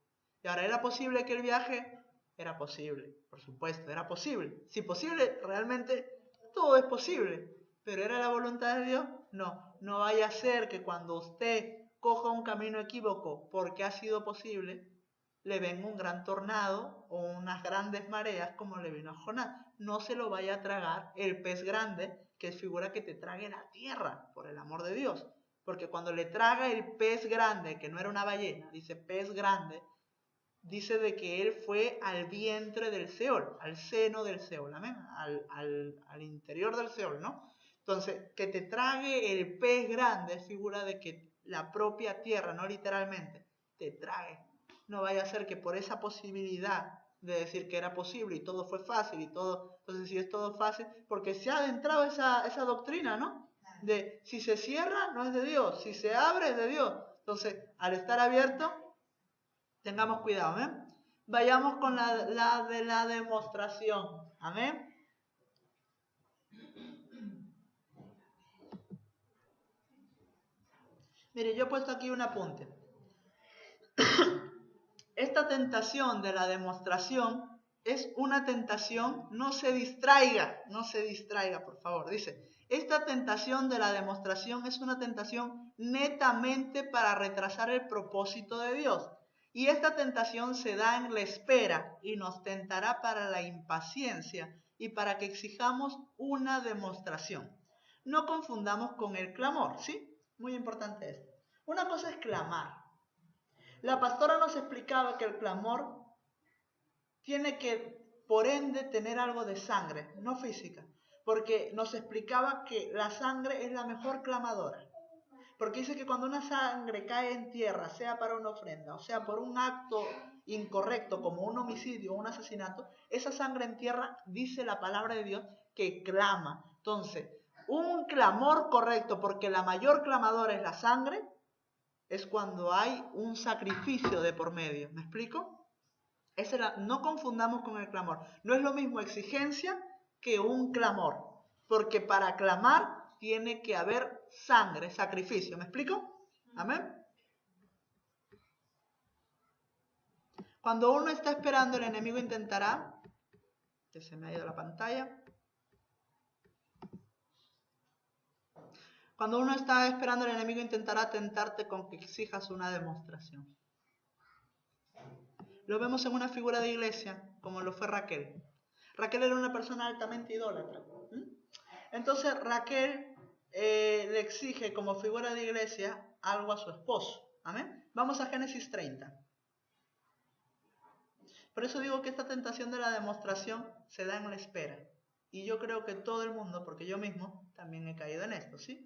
Speaker 1: Y ahora, ¿era posible que el viaje? Era posible, por supuesto, era posible. Si posible, realmente todo es posible. ¿Pero era la voluntad de Dios? No. No vaya a ser que cuando usted coja un camino equívoco porque ha sido posible, le venga un gran tornado o unas grandes mareas como le vino a Jonás. No se lo vaya a tragar el pez grande, que es figura que te trague la tierra, por el amor de Dios. Porque cuando le traga el pez grande, que no era una ballena, dice pez grande, dice de que él fue al vientre del Seol, al seno del Seol, ¿amén? Al interior del Seol, ¿no? Entonces, que te trague el pez grande es figura de que la propia tierra, no literalmente, te trague. No vaya a ser que por esa posibilidad de decir que era posible y todo fue fácil y todo, entonces si es todo fácil, porque se ha adentrado esa doctrina, ¿no? De si se cierra, no es de Dios, si se abre, es de Dios. Entonces, al estar abierto, tengamos cuidado, ¿amén? Vayamos con la de la demostración, ¿amén? Mire, yo he puesto aquí un apunte. Esta tentación de la demostración es una tentación, no se distraiga, por favor. Dice, esta tentación de la demostración es una tentación netamente para retrasar el propósito de Dios. Y esta tentación se da en la espera y nos tentará para la impaciencia y para que exijamos una demostración. No confundamos con el clamor, ¿sí? Muy importante esto. Una cosa es clamar. La pastora nos explicaba que el clamor tiene que, por ende, tener algo de sangre, no física, porque nos explicaba que la sangre es la mejor clamadora. Porque dice que cuando una sangre cae en tierra, sea para una ofrenda, o sea por un acto incorrecto como un homicidio o un asesinato, esa sangre en tierra, dice la palabra de Dios, que clama. Entonces, un clamor correcto, porque la mayor clamadora es la sangre, es cuando hay un sacrificio de por medio. ¿Me explico? No confundamos con el clamor. No es lo mismo exigencia que un clamor. Porque para clamar tiene que haber sangre, sacrificio. ¿Me explico? Amén. Cuando uno está esperando, el enemigo intentará, que se me ha ido la pantalla. Cuando uno está esperando, el enemigo intentará tentarte con que exijas una demostración. Lo vemos en una figura de iglesia, como lo fue Raquel. Raquel era una persona altamente idólatra. Entonces Raquel le exige como figura de iglesia algo a su esposo. ¿Amén? Vamos a Génesis 30. Por eso digo que esta tentación de la demostración se da en la espera. Y yo creo que todo el mundo, porque yo mismo también he caído en esto, ¿sí?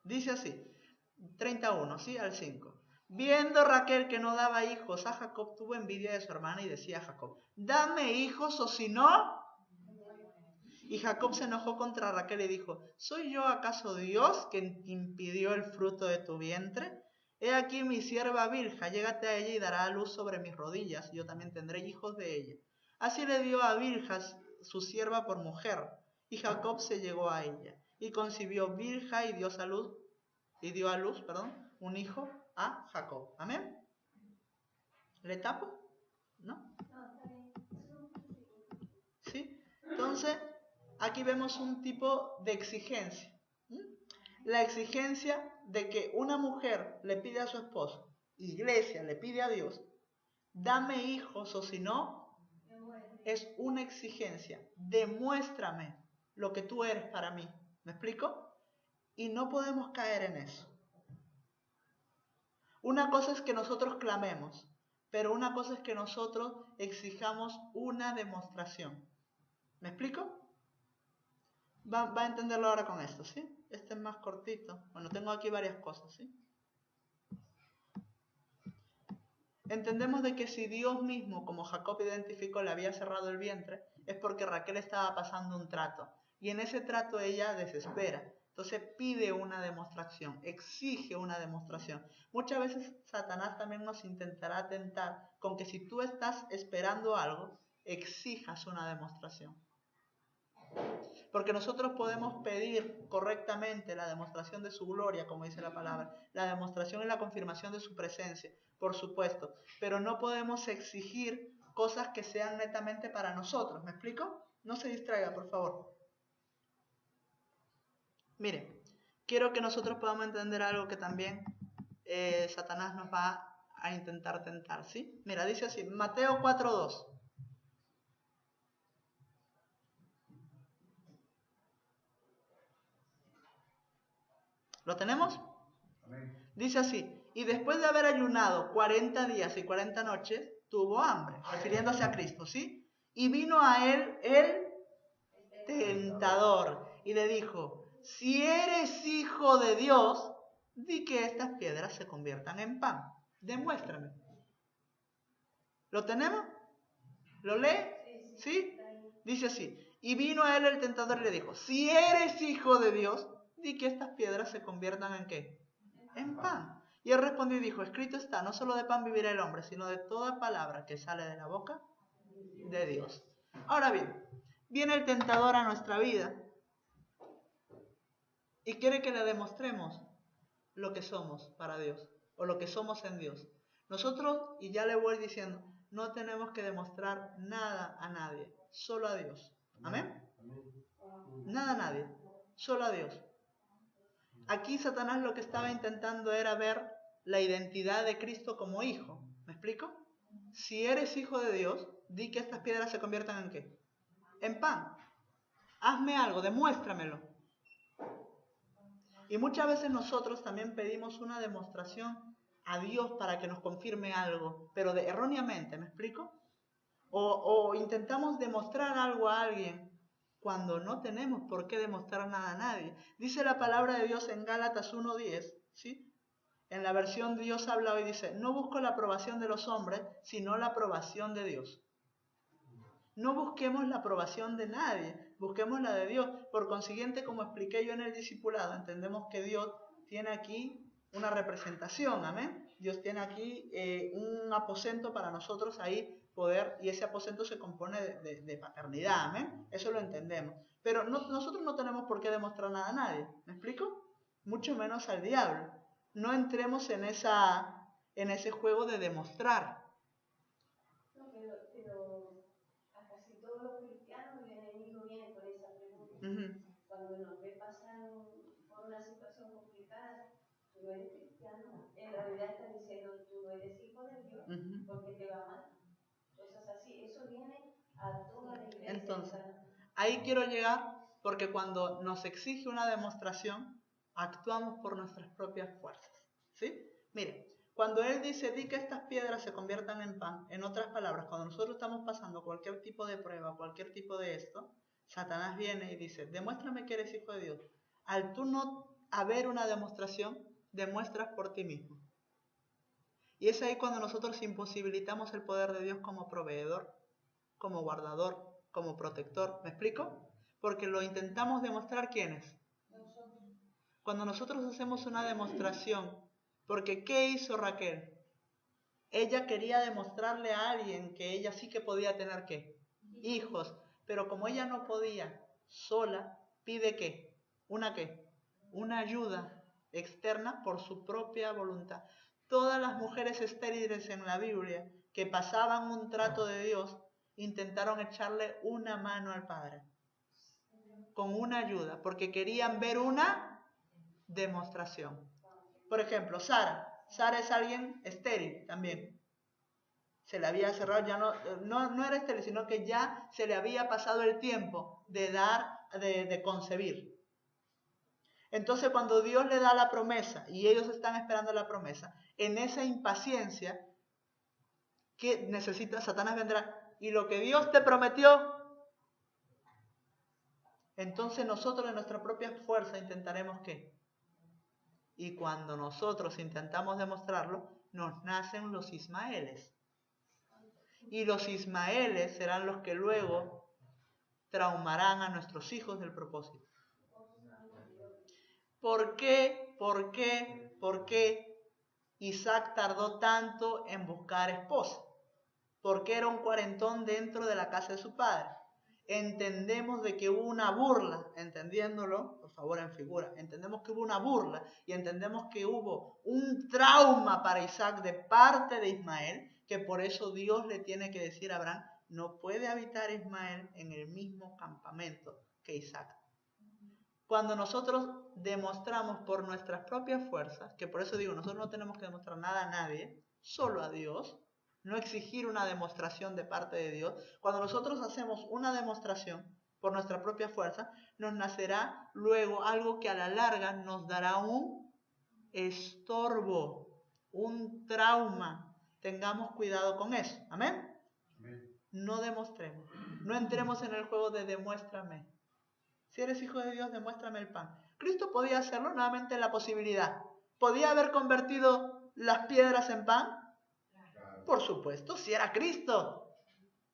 Speaker 1: Dice así, 31, ¿sí? Al 5. Viendo Raquel que no daba hijos a Jacob, tuvo envidia de su hermana y decía a Jacob, dame hijos o si no... Y Jacob se enojó contra Raquel y dijo, ¿soy yo acaso Dios que impidió el fruto de tu vientre? He aquí mi sierva Bilha, llégate a ella y dará a luz sobre mis rodillas, y yo también tendré hijos de ella. Así le dio a Bilha su sierva por mujer, y Jacob se llegó a ella, y concibió Bilha y dio a luz, un hijo a Jacob. ¿Amén? ¿Le tapo? ¿No? ¿Sí? Entonces, aquí vemos un tipo de exigencia. La exigencia de que una mujer le pide a su esposo, iglesia le pide a Dios, dame hijos o si no, es una exigencia. Demuéstrame lo que tú eres para mí. ¿Me explico? Y no podemos caer en eso. Una cosa es que nosotros clamemos, pero una cosa es que nosotros exijamos una demostración. ¿Me explico? Va a entenderlo ahora con esto, ¿sí? Este es más cortito. Bueno, tengo aquí varias cosas, ¿sí? Entendemos de que si Dios mismo, como Jacob identificó, le había cerrado el vientre, es porque Raquel estaba pasando un trato. Y en ese trato ella desespera. Entonces pide una demostración, exige una demostración. Muchas veces Satanás también nos intentará tentar con que si tú estás esperando algo, exijas una demostración. Porque nosotros podemos pedir correctamente la demostración de su gloria, como dice la palabra, la demostración y la confirmación de su presencia, por supuesto, pero no podemos exigir cosas que sean netamente para nosotros. ¿Me explico? No se distraiga, por favor. Mire, quiero que nosotros podamos entender algo que también Satanás nos va a intentar tentar, ¿sí? Mira, dice así, Mateo 4:2. ¿Lo tenemos? Amén. Dice así, y después de haber ayunado 40 días y 40 noches, tuvo hambre, refiriéndose a Cristo, ¿sí? Y vino a él el tentador y le dijo, si eres hijo de Dios, di que estas piedras se conviertan en pan. Demuéstrame. ¿Lo tenemos? ¿Lo lee? ¿Sí? Dice así, y vino a él el tentador y le dijo, si eres hijo de Dios, di que estas piedras se conviertan ¿en qué? En pan. Y él respondió y dijo, escrito está, no solo de pan vivirá el hombre, sino de toda palabra que sale de la boca de Dios. Ahora bien, viene el tentador a nuestra vida y quiere que le demostremos lo que somos para Dios o lo que somos en Dios. Nosotros, y ya le voy diciendo, no tenemos que demostrar nada a nadie, solo a Dios. ¿Amén? Nada a nadie, solo a Dios. Aquí Satanás lo que estaba intentando era ver la identidad de Cristo como hijo. ¿Me explico? Si eres hijo de Dios, di que estas piedras se conviertan ¿en qué? En pan. Hazme algo, demuéstramelo. Y muchas veces nosotros también pedimos una demostración a Dios para que nos confirme algo, pero erróneamente, ¿me explico? O intentamos demostrar algo a alguien cuando no tenemos por qué demostrar nada a nadie. Dice la palabra de Dios en Gálatas 1:10, ¿sí? En la versión Dios habla hoy, dice, no busco la aprobación de los hombres, sino la aprobación de Dios. No busquemos la aprobación de nadie, busquemos la de Dios. Por consiguiente, como expliqué yo en el discipulado, entendemos que Dios tiene aquí una representación, ¿amén? Dios tiene aquí un aposento para nosotros ahí poder, y ese aposento se compone de paternidad, ¿amén? Eso lo entendemos. Pero nosotros no tenemos por qué demostrar nada a nadie, ¿me explico? Mucho menos al diablo. No entremos en ese juego de demostrar.
Speaker 2: No, pero a casi todos los cristianos el enemigo viene con esa pregunta. Cuando nos ve pasar por una situación complicada, tú no eres cristiano. En realidad está diciendo, tú no eres hijo de Dios porque te va mal. Cosas así. Eso viene a toda la iglesia.
Speaker 1: Entonces, ahí quiero llegar porque cuando nos exige una demostración, actuamos por nuestras propias fuerzas. ¿Sí? Mire, cuando Él dice, di que estas piedras se conviertan en pan, en otras palabras, cuando nosotros estamos pasando cualquier tipo de prueba, cualquier tipo de esto, Satanás viene y dice, demuéstrame que eres hijo de Dios. Al tú no haber una demostración, demuestras por ti mismo. Y es ahí cuando nosotros imposibilitamos el poder de Dios como proveedor, como guardador, como protector. ¿Me explico? Porque lo intentamos demostrar ¿quiénes? Cuando nosotros hacemos una demostración, porque ¿qué hizo Raquel? Ella quería demostrarle a alguien que ella sí que podía tener ¿qué? Hijos, pero como ella no podía sola, pide ¿qué? ¿Una qué? Una ayuda externa por su propia voluntad. Todas las mujeres estériles en la Biblia que pasaban un trato de Dios intentaron echarle una mano al Padre con una ayuda, porque querían ver una demostración. Por ejemplo, Sara. Sara es alguien estéril también. Se le había cerrado, ya no era estéril, sino que ya se le había pasado el tiempo de concebir. Entonces cuando Dios le da la promesa y ellos están esperando la promesa, en esa impaciencia que necesita, Satanás vendrá, y lo que Dios te prometió, entonces nosotros en nuestra propia fuerza intentaremos ¿qué? Y cuando nosotros intentamos demostrarlo, nos nacen los Ismaeles. Y los Ismaeles serán los que luego traumarán a nuestros hijos del propósito. ¿Por qué Isaac tardó tanto en buscar esposa? Porque era un cuarentón dentro de la casa de su padre. Entendemos de que hubo una burla, entendiéndolo, por favor en figura, entendemos que hubo una burla y entendemos que hubo un trauma para Isaac de parte de Ismael, que por eso Dios le tiene que decir a Abraham, no puede habitar Ismael en el mismo campamento que Isaac. Cuando nosotros demostramos por nuestras propias fuerzas, que por eso digo, nosotros no tenemos que demostrar nada a nadie, solo a Dios, no exigir una demostración de parte de Dios. Cuando nosotros hacemos una demostración por nuestra propia fuerza, nos nacerá luego algo que a la larga nos dará un estorbo, un trauma. Tengamos cuidado con eso. ¿Amén? No demostremos. No entremos en el juego de demuéstrame. Si eres hijo de Dios, demuéstrame el pan. Cristo podía hacerlo, nuevamente la posibilidad. ¿Podía haber convertido las piedras en pan? Por supuesto, si era Cristo.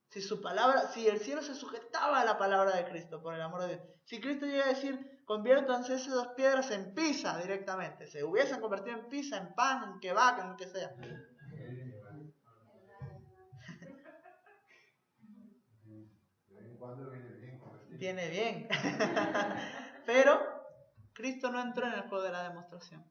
Speaker 1: Si su palabra, si el cielo se sujetaba a la palabra de Cristo, por el amor de Dios. Si Cristo llega a decir, conviértanse esas dos piedras en pizza directamente. Se hubiesen convertido en pizza, en pan, en kebab, en lo que sea. Viene bien. Pero Cristo no entró en el juego de la demostración.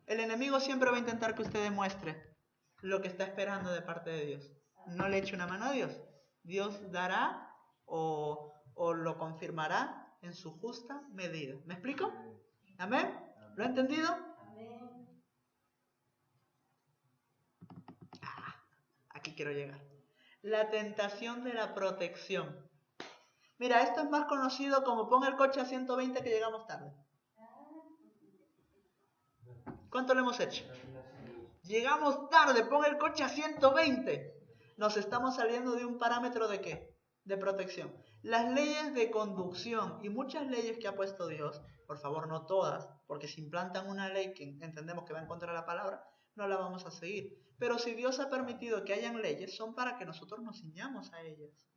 Speaker 1: El enemigo siempre va a intentar que usted demuestre lo que está esperando de parte de Dios. No le eche una mano a Dios. Dios dará o lo confirmará en su justa medida. ¿Me explico? ¿Amén? ¿Lo ha entendido? Aquí quiero llegar. La tentación de la protección. Mira, esto es más conocido como pon el coche a 120 que llegamos tarde. ¿Cuánto lo hemos hecho? Llegamos tarde, pon el coche a 120. Nos estamos saliendo de un parámetro de ¿qué? De protección. Las leyes de conducción y muchas leyes que ha puesto Dios, por favor no todas, porque si implantan una ley que entendemos que va en contra de la palabra, no la vamos a seguir. Pero si Dios ha permitido que hayan leyes, son para que nosotros nos ciñamos a ellas.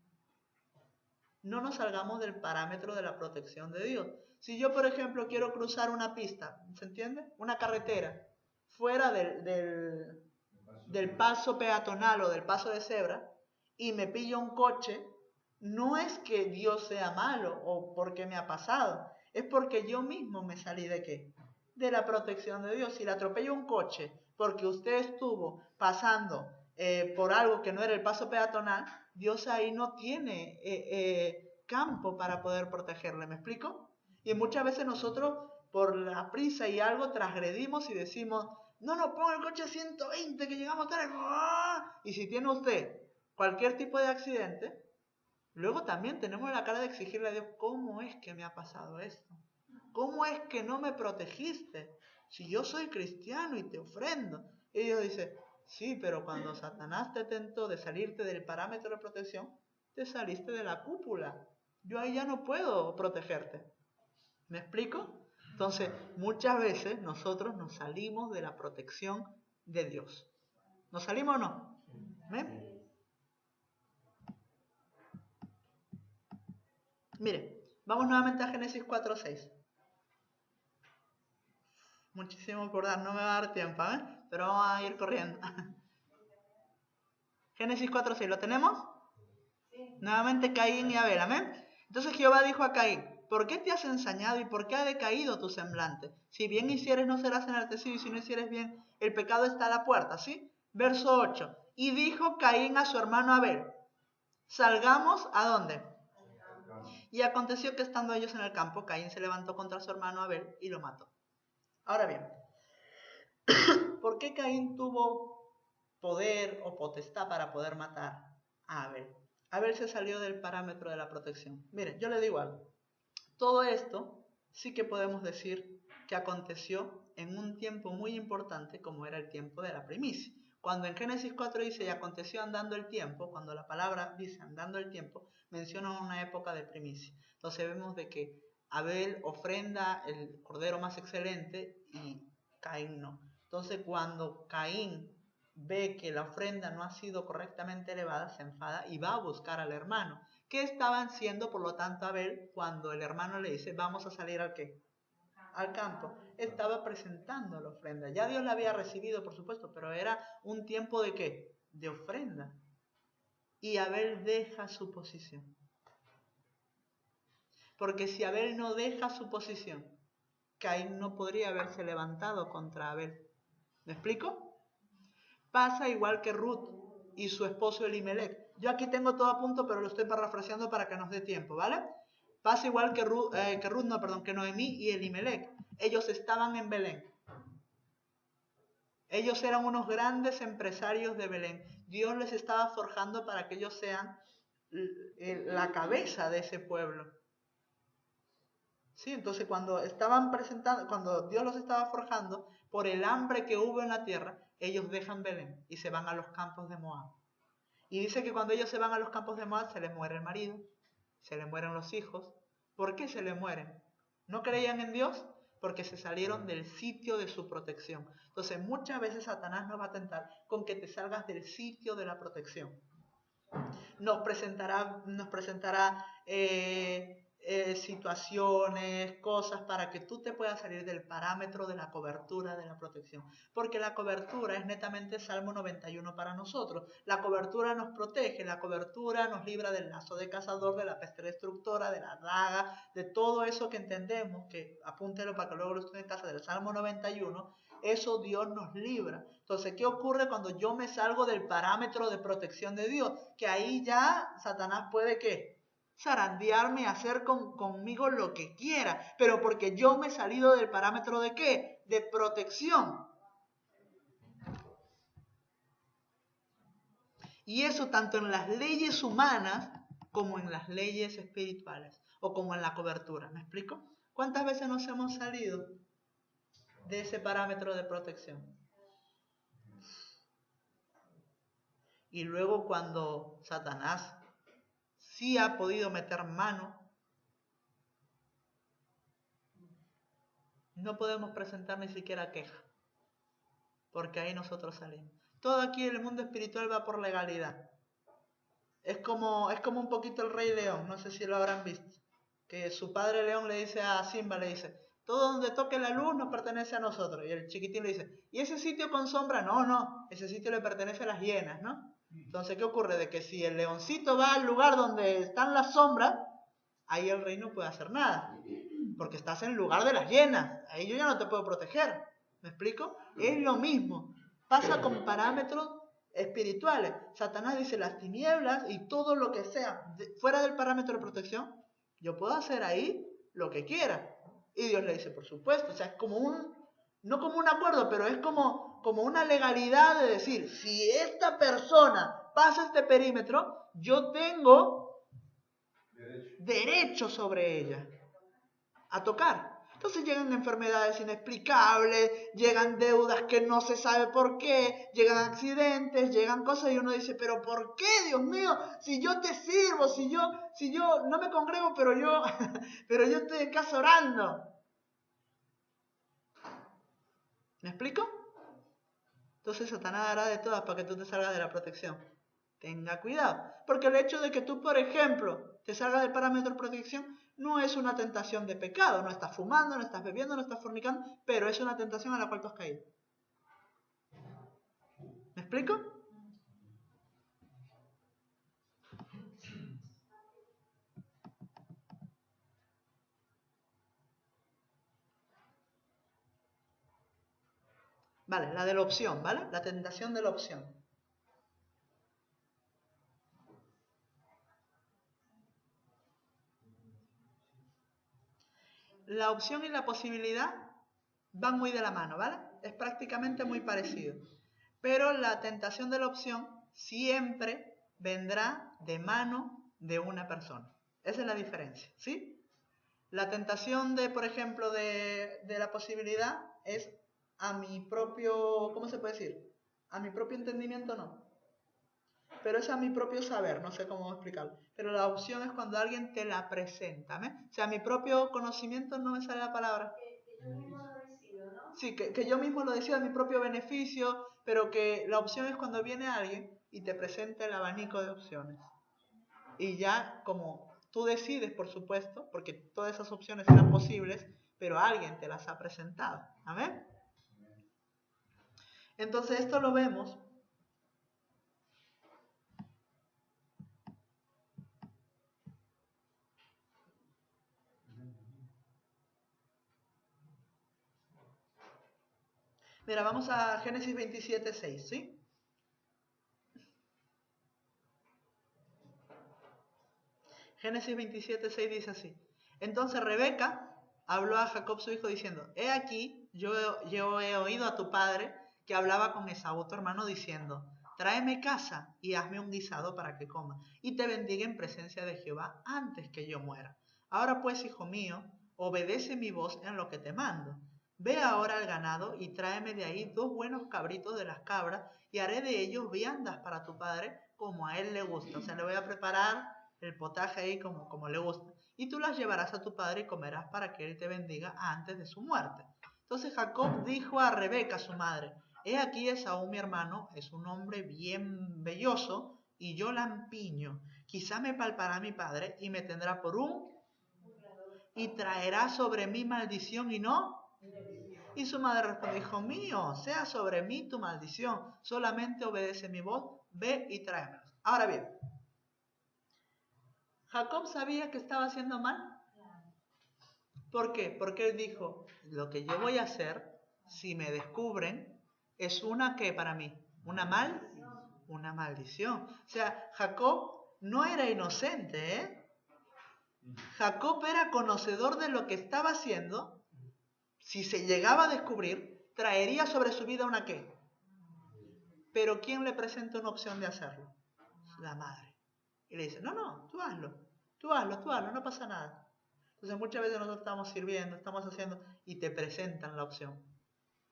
Speaker 1: No nos salgamos del parámetro de la protección de Dios. Si yo, por ejemplo, quiero cruzar una pista, ¿se entiende? Una carretera, fuera del paso peatonal o del paso de cebra, y me pillo un coche, no es que Dios sea malo o porque me ha pasado, es porque yo mismo me salí ¿de qué? De la protección de Dios. Si le atropello un coche porque usted estuvo pasando por algo que no era el paso peatonal, Dios ahí no tiene campo para poder protegerle, ¿me explico? Y muchas veces nosotros por la prisa y algo transgredimos y decimos, no, ponga el coche a 120 que llegamos tarde. Y si tiene usted cualquier tipo de accidente, luego también tenemos la cara de exigirle a Dios, ¿cómo es que me ha pasado esto? ¿Cómo es que no me protegiste? Si yo soy cristiano y te ofrendo. Y Dios dice, sí, pero cuando Satanás te tentó de salirte del parámetro de protección, te saliste de la cúpula. Yo ahí ya no puedo protegerte. ¿Me explico? Entonces, muchas veces nosotros nos salimos de la protección de Dios. ¿Nos salimos o no? ¿Eh? Mire, vamos nuevamente a Génesis 4:6. Muchísimo por dar, no me va a dar tiempo, ¿eh? Pero vamos a ir corriendo. Génesis 4:6, ¿lo tenemos? Sí. Nuevamente Caín y Abel, ¿amén? Entonces Jehová dijo a Caín, ¿por qué te has ensañado y por qué ha decaído tu semblante? Si bien hicieres no serás enaltecido y si no hicieres bien, el pecado está a la puerta, ¿sí? Verso 8, y dijo Caín a su hermano Abel, salgamos, ¿a dónde? Y aconteció que estando ellos en el campo, Caín se levantó contra su hermano Abel y lo mató. Ahora bien, ¿por qué Caín tuvo poder o potestad para poder matar a Abel? Abel se salió del parámetro de la protección. Mire, yo le digo algo. Todo esto sí que podemos decir que aconteció en un tiempo muy importante como era el tiempo de la primicia. Cuando en Génesis 4 dice y aconteció andando el tiempo, cuando la palabra dice andando el tiempo, menciona una época de primicia. Entonces vemos de que Abel ofrenda el cordero más excelente y Caín no. Entonces cuando Caín ve que la ofrenda no ha sido correctamente elevada, se enfada y va a buscar al hermano. ¿Qué estaban haciendo, por lo tanto, Abel cuando el hermano le dice, vamos a salir al qué? al campo, estaba presentando la ofrenda. Ya Dios la había recibido, por supuesto, pero era un tiempo de ¿qué? De ofrenda. Y Abel deja su posición. Porque si Abel no deja su posición, Caín no podría haberse levantado contra Abel. ¿Me explico? Pasa igual que Ruth y su esposo Elimelech. Yo aquí tengo todo a punto, pero lo estoy parafraseando para que nos dé tiempo, ¿vale? Pasa igual que Noemí y Elimelech. Ellos estaban en Belén. Ellos eran unos grandes empresarios de Belén. Dios les estaba forjando para que ellos sean la cabeza de ese pueblo. ¿Sí? Entonces cuando Dios los estaba forjando, por el hambre que hubo en la tierra, ellos dejan Belén y se van a los campos de Moab. Y dice que cuando ellos se van a los campos de Moab, se les muere el marido, se les mueren los hijos. ¿Por qué se les mueren? ¿No creían en Dios? Porque se salieron del sitio de su protección. Entonces muchas veces Satanás nos va a tentar con que te salgas del sitio de la protección. Nos presentará situaciones, cosas para que tú te puedas salir del parámetro de la cobertura de la protección. Porque la cobertura es netamente Salmo 91 para nosotros. La cobertura nos protege, la cobertura nos libra del lazo de cazador, de la peste destructora, de la daga, de todo eso que entendemos, que apúntelo para que luego lo estudien en casa, del Salmo 91, eso Dios nos libra. Entonces, ¿qué ocurre cuando yo me salgo del parámetro de protección de Dios? Que ahí ya Satanás puede, ¿qué? Zarandearme, hacer conmigo lo que quiera, pero porque yo me he salido del parámetro de ¿qué? De protección. Y eso tanto en las leyes humanas como en las leyes espirituales o como en la cobertura. ¿Me explico? ¿Cuántas veces nos hemos salido de ese parámetro de protección? Y luego cuando Satanás sí ha podido meter mano, no podemos presentar ni siquiera queja, porque ahí nosotros salimos. Todo aquí en el mundo espiritual va por legalidad. Es como un poquito el Rey León, no sé si lo habrán visto, que su padre León le dice a Simba, le dice, todo donde toque la luz nos pertenece a nosotros. Y el chiquitín le dice, ¿y ese sitio con sombra? No, ese sitio le pertenece a las hienas, ¿no? Entonces, ¿qué ocurre? De que si el leoncito va al lugar donde están las sombras, ahí el rey no puede hacer nada, porque estás en el lugar de las hienas, ahí yo ya no te puedo proteger. ¿Me explico? Es lo mismo, pasa con parámetros espirituales. Satanás dice las tinieblas y todo lo que sea fuera del parámetro de protección, yo puedo hacer ahí lo que quiera. Y Dios le dice, por supuesto, o sea, es como no como un acuerdo, pero es como una legalidad de decir, si esta persona pasa este perímetro, yo tengo derecho sobre ella a tocar. Entonces llegan enfermedades inexplicables, llegan deudas que no se sabe por qué, llegan accidentes, llegan cosas y uno dice, pero ¿por qué, Dios mío? Si yo te sirvo, si yo no me congrego, pero yo estoy en casa orando. ¿Me explico? Entonces Satanás hará de todas para que tú te salgas de la protección. Tenga cuidado, porque el hecho de que tú, por ejemplo, te salgas del parámetro de protección no es una tentación de pecado. No estás fumando, no estás bebiendo, no estás fornicando, pero es una tentación a la cual tú has caído. ¿Me explico? Vale, la de la opción, ¿vale? La tentación de la opción. La opción y la posibilidad van muy de la mano, ¿vale? Es prácticamente muy parecido. Pero la tentación de la opción siempre vendrá de mano de una persona. Esa es la diferencia, ¿sí? La tentación de, por ejemplo, de la posibilidad es a mi propio, ¿cómo se puede decir? A mi propio entendimiento no. Pero es a mi propio saber, no sé cómo explicarlo. Pero la opción es cuando alguien te la presenta, ¿eh? O sea, a mi propio conocimiento no me sale la palabra.
Speaker 2: Que yo mismo lo decido, ¿no?
Speaker 1: Sí, que yo mismo lo decido a mi propio beneficio, pero que la opción es cuando viene alguien y te presenta el abanico de opciones. Y ya como tú decides, por supuesto, porque todas esas opciones serán posibles, pero alguien te las ha presentado. Amén. Entonces esto lo vemos Mira, vamos a Génesis 27:6, ¿sí? Génesis 27:6 dice así. Entonces Rebeca habló a Jacob su hijo diciendo, he aquí, yo he oído a tu padre que hablaba con Esaú tu hermano diciendo, tráeme caza y hazme un guisado para que coma, y te bendiga en presencia de Jehová antes que yo muera. Ahora pues, hijo mío, obedece mi voz en lo que te mando. Ve ahora al ganado y tráeme de ahí 2 buenos cabritos de las cabras y haré de ellos viandas para tu padre como a él le gusta. O sea, le voy a preparar el potaje ahí como le gusta. Y tú las llevarás a tu padre y comerás para que él te bendiga antes de su muerte. Entonces Jacob dijo a Rebeca, su madre, he aquí Esaú mi hermano, es un hombre bien velloso y yo lampiño. Quizá me palpará mi padre y me tendrá por un... y traerá sobre mí maldición y no... Y su madre respondió, hijo mío, sea sobre mí tu maldición, solamente obedece mi voz, ve y tráemelos. Ahora bien, ¿Jacob sabía que estaba haciendo mal? ¿Por qué? Porque él dijo, lo que yo voy a hacer, si me descubren, es una que para mí, una maldición. O sea, Jacob no era inocente, ¿eh? Jacob era conocedor de lo que estaba haciendo. Si se llegaba a descubrir, traería sobre su vida una qué. Pero ¿quién le presenta una opción de hacerlo? La madre. Y le dice, no, tú hazlo, no pasa nada. Entonces muchas veces nosotros estamos sirviendo, estamos haciendo y te presentan la opción.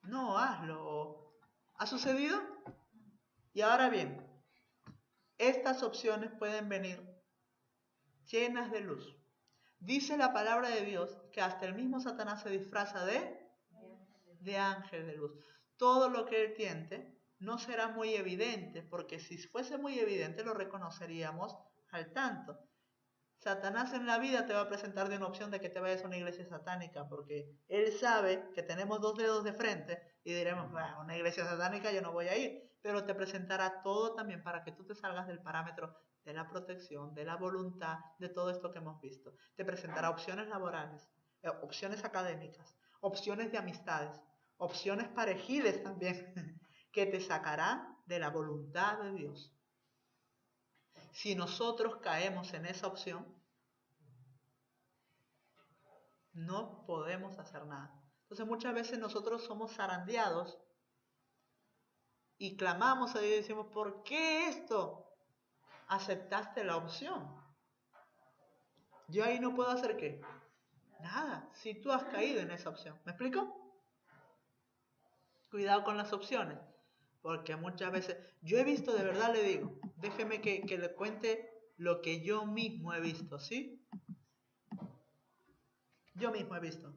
Speaker 1: No, hazlo. ¿Ha sucedido? Y ahora bien, estas opciones pueden venir llenas de luz. Dice la palabra de Dios que hasta el mismo Satanás se disfraza de ángel de luz. Todo lo que él tiente no será muy evidente, porque si fuese muy evidente lo reconoceríamos al tanto. Satanás en la vida te va a presentar de una opción de que te vayas a una iglesia satánica, porque él sabe que tenemos 2 dedos de frente y diremos, bueno, una iglesia satánica yo no voy a ir, pero te presentará todo también para que tú te salgas del parámetro de la protección, de la voluntad, de todo esto que hemos visto. Te presentará opciones laborales, opciones académicas, opciones de amistades, opciones parejiles también, que te sacarán de la voluntad de Dios. Si nosotros caemos en esa opción, no podemos hacer nada. Entonces muchas veces nosotros somos zarandeados y clamamos a Dios y decimos, ¿por qué esto? Aceptaste la opción. Yo ahí no puedo hacer ¿qué? Nada, si tú has caído en esa opción. ¿Me explico? Cuidado con las opciones, porque muchas veces, yo he visto, de verdad le digo, déjeme que le cuente lo que yo mismo he visto, ¿sí? Yo mismo he visto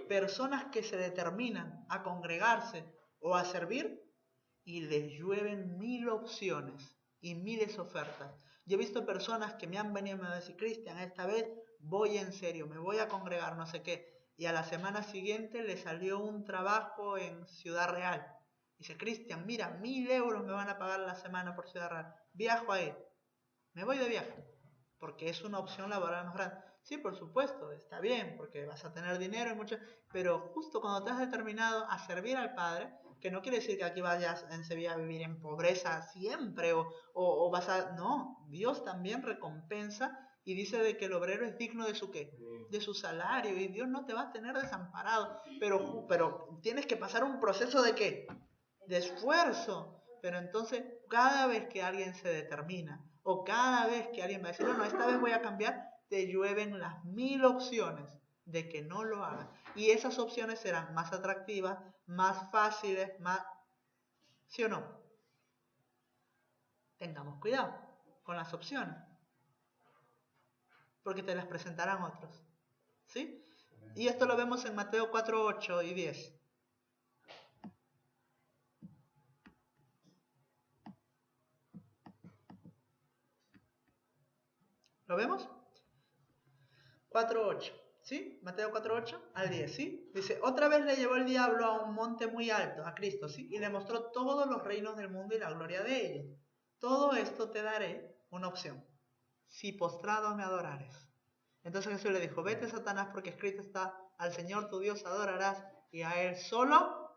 Speaker 1: personas que se determinan a congregarse o a servir y les llueven 1000 opciones y miles ofertas. Yo he visto personas que me han venido y me han dicho, Cristian, esta vez voy en serio, me voy a congregar, no sé qué. Y a la semana siguiente le salió un trabajo en Ciudad Real. Dice, Cristian, mira, 1000 euros me van a pagar la semana por Ciudad Real. Viajo ahí. Me voy de viaje. Porque es una opción laboral más grande. Sí, por supuesto, está bien, porque vas a tener dinero y mucho. Pero justo cuando te has determinado a servir al Padre, que no quiere decir que aquí vayas en Sevilla a vivir en pobreza siempre o vas a... No, Dios también recompensa y dice de que el obrero es digno de su ¿qué? De su salario y Dios no te va a tener desamparado, pero tienes que pasar un proceso de ¿qué? De esfuerzo. Pero entonces cada vez que alguien se determina o cada vez que alguien va a decir, no, esta vez voy a cambiar, te llueven las 1000 opciones de que no lo hagas. Y esas opciones serán más atractivas, más fáciles, más... ¿Sí o no? Tengamos cuidado con las opciones, porque te las presentarán otros. ¿Sí? Y esto lo vemos en Mateo 4, 8 y 10. ¿Lo vemos? 4, 8. ¿Sí? Mateo 4:8 al 10, ¿sí? Dice, otra vez le llevó el diablo a un monte muy alto, a Cristo, ¿sí? Y le mostró todos los reinos del mundo y la gloria de ellos. Todo esto te daré, una opción, si postrado me adorares. Entonces Jesús le dijo, vete, Satanás, porque escrito está, al Señor tu Dios adorarás y a Él solo.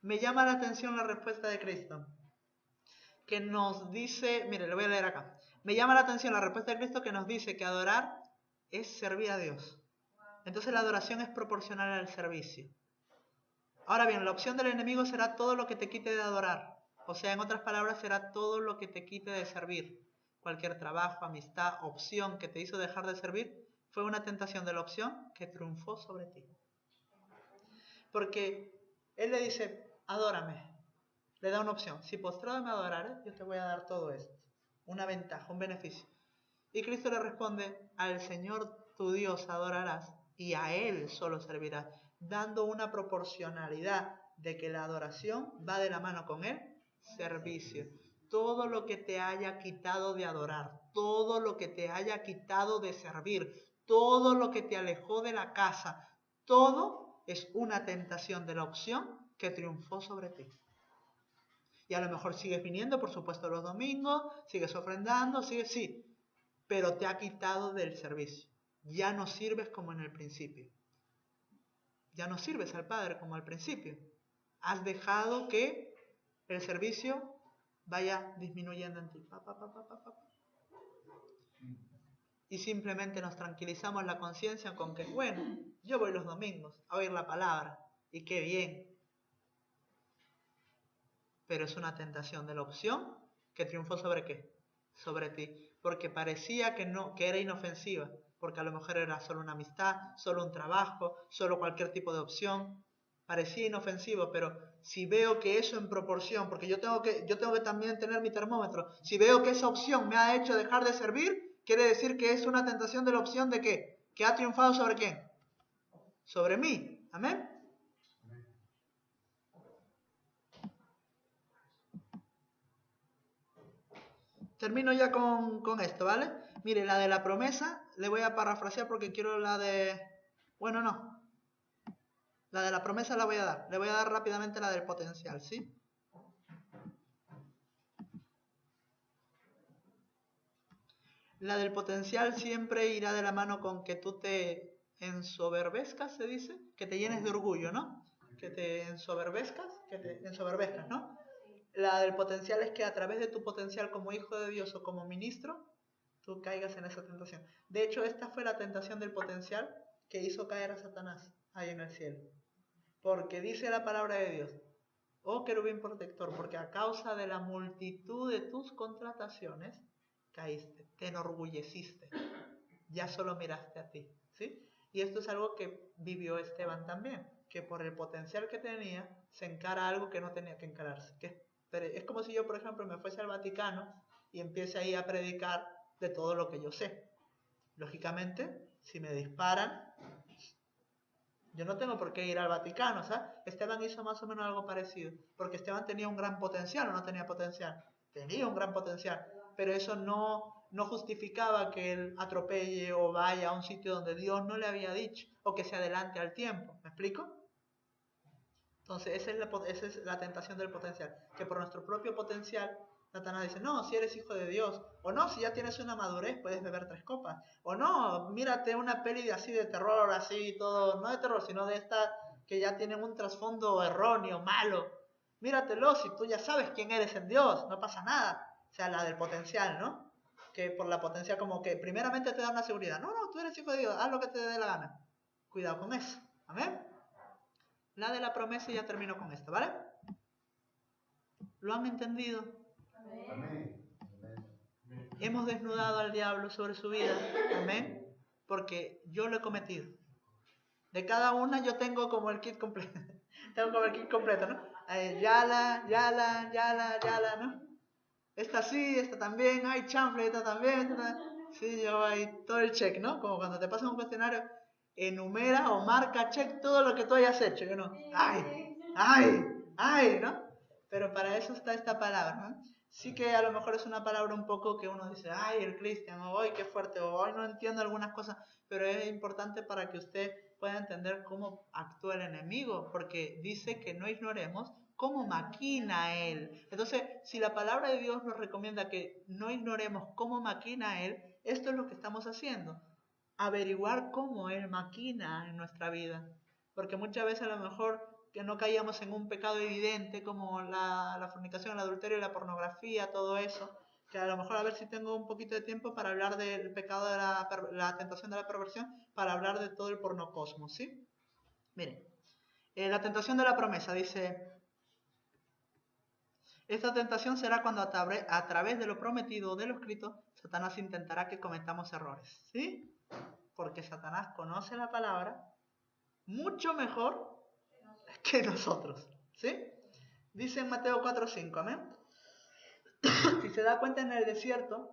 Speaker 1: Me llama la atención la respuesta de Cristo, que nos dice, mire, lo voy a leer acá. Me llama la atención la respuesta de Cristo que nos dice que adorar es servir a Dios. Entonces la adoración es proporcional al servicio. Ahora bien, la opción del enemigo será todo lo que te quite de adorar. O sea, en otras palabras, será todo lo que te quite de servir. Cualquier trabajo, amistad, opción que te hizo dejar de servir, fue una tentación de la opción que triunfó sobre ti. Porque Él le dice, adórame. Le da una opción. Si postrado me adorares, yo te voy a dar todo esto. Una ventaja, un beneficio. Y Cristo le responde, al Señor tu Dios adorarás y a Él solo servirás, dando una proporcionalidad de que la adoración va de la mano con el servicio. Todo lo que te haya quitado de adorar, todo lo que te haya quitado de servir, todo lo que te alejó de la casa, todo es una tentación de la opción que triunfó sobre ti. Y a lo mejor sigues viniendo, por supuesto, los domingos, sigues ofrendando, sí, pero te ha quitado del servicio. Ya no sirves como en el principio. Ya no sirves al Padre como al principio. Has dejado que el servicio vaya disminuyendo en ti. Y simplemente nos tranquilizamos la conciencia con que, bueno, yo voy los domingos a oír la palabra y qué bien. Pero es una tentación de la opción que triunfó ¿sobre qué? Sobre ti. Porque parecía que era inofensiva. Porque a lo mejor era solo una amistad, solo un trabajo, solo cualquier tipo de opción. Parecía inofensivo, pero si veo que eso en proporción, porque yo tengo que también tener mi termómetro, si veo que esa opción me ha hecho dejar de servir, quiere decir que es una tentación de la opción de ¿qué? Que ha triunfado ¿sobre quién? Sobre mí. ¿Amén? Termino ya con esto, ¿vale? Mire, la de la promesa, le voy a parafrasear porque quiero la de... Bueno, no. La de la promesa la voy a dar. Le voy a dar rápidamente la del potencial, ¿sí? La del potencial siempre irá de la mano con que tú te ensoberbezcas, se dice. Que te llenes de orgullo, ¿no? Que te ensoberbezcas, ¿no? La del potencial es que a través de tu potencial como hijo de Dios o como ministro, tú caigas en esa tentación. De hecho, esta fue la tentación del potencial que hizo caer a Satanás ahí en el cielo. Porque dice la palabra de Dios, oh querubín protector, porque a causa de la multitud de tus contrataciones, caíste, te enorgulleciste, ya solo miraste a ti, ¿sí? Y esto es algo que vivió Esteban también, que por el potencial que tenía, se encara algo que no tenía que encararse. Es como si yo, por ejemplo, me fuese al Vaticano y empiece ahí a predicar de todo lo que yo sé. Lógicamente, si me disparan, yo no tengo por qué ir al Vaticano, ¿sabes? Esteban hizo más o menos algo parecido, porque Esteban tenía un gran potencial, ¿o no tenía potencial? Tenía un gran potencial, pero eso no justificaba que él atropelle o vaya a un sitio donde Dios no le había dicho, o que se adelante al tiempo, ¿me explico? Entonces esa es la tentación del potencial, que por nuestro propio potencial Satanás dice, no, si eres hijo de Dios, o no, si ya tienes una madurez puedes beber 3 copas, o no, mírate una peli así de terror, así todo, no de terror, sino de estas que ya tienen un trasfondo erróneo, malo, míratelo, si tú ya sabes quién eres en Dios, no pasa nada, o sea, la del potencial, ¿no? Que por la potencia como que primeramente te da una seguridad, no, tú eres hijo de Dios, haz lo que te dé la gana, cuidado con eso, amén. La de la promesa y ya termino con esto, ¿vale? ¿Lo han entendido?
Speaker 2: Amén.
Speaker 1: Hemos desnudado al diablo sobre su vida, amén, porque yo lo he cometido. De cada una yo tengo como el kit completo, ¿no? Yala, ¿no? Esta sí, esta también, ay, chanfle, esta también. Sí, yo ahí todo el check, ¿no? Como cuando te pasan un cuestionario, enumera o marca check todo lo que tú hayas hecho, ¿no? Ay, ¿no? Pero para eso está esta palabra, ¿no? Sí que a lo mejor es una palabra un poco que uno dice, ay, el cristiano, hoy qué fuerte, o hoy no entiendo algunas cosas, pero es importante para que usted pueda entender cómo actúa el enemigo, porque dice que no ignoremos cómo maquina él. Entonces, si la palabra de Dios nos recomienda que no ignoremos cómo maquina él, esto es lo que estamos haciendo, averiguar cómo él maquina en nuestra vida, porque muchas veces a lo mejor que no caíamos en un pecado evidente como la fornicación, el adulterio, la pornografía, todo eso, que a lo mejor a ver si tengo un poquito de tiempo para hablar del pecado de la tentación de la perversión, para hablar de todo el pornocosmos, ¿sí? Miren, la tentación de la promesa dice, esta tentación será cuando a través de lo prometido o de lo escrito, Satanás intentará que cometamos errores, ¿sí? Porque Satanás conoce la palabra mucho mejor que nosotros, ¿sí? Dice en Mateo 4:5, amén. Si se da cuenta, en el desierto,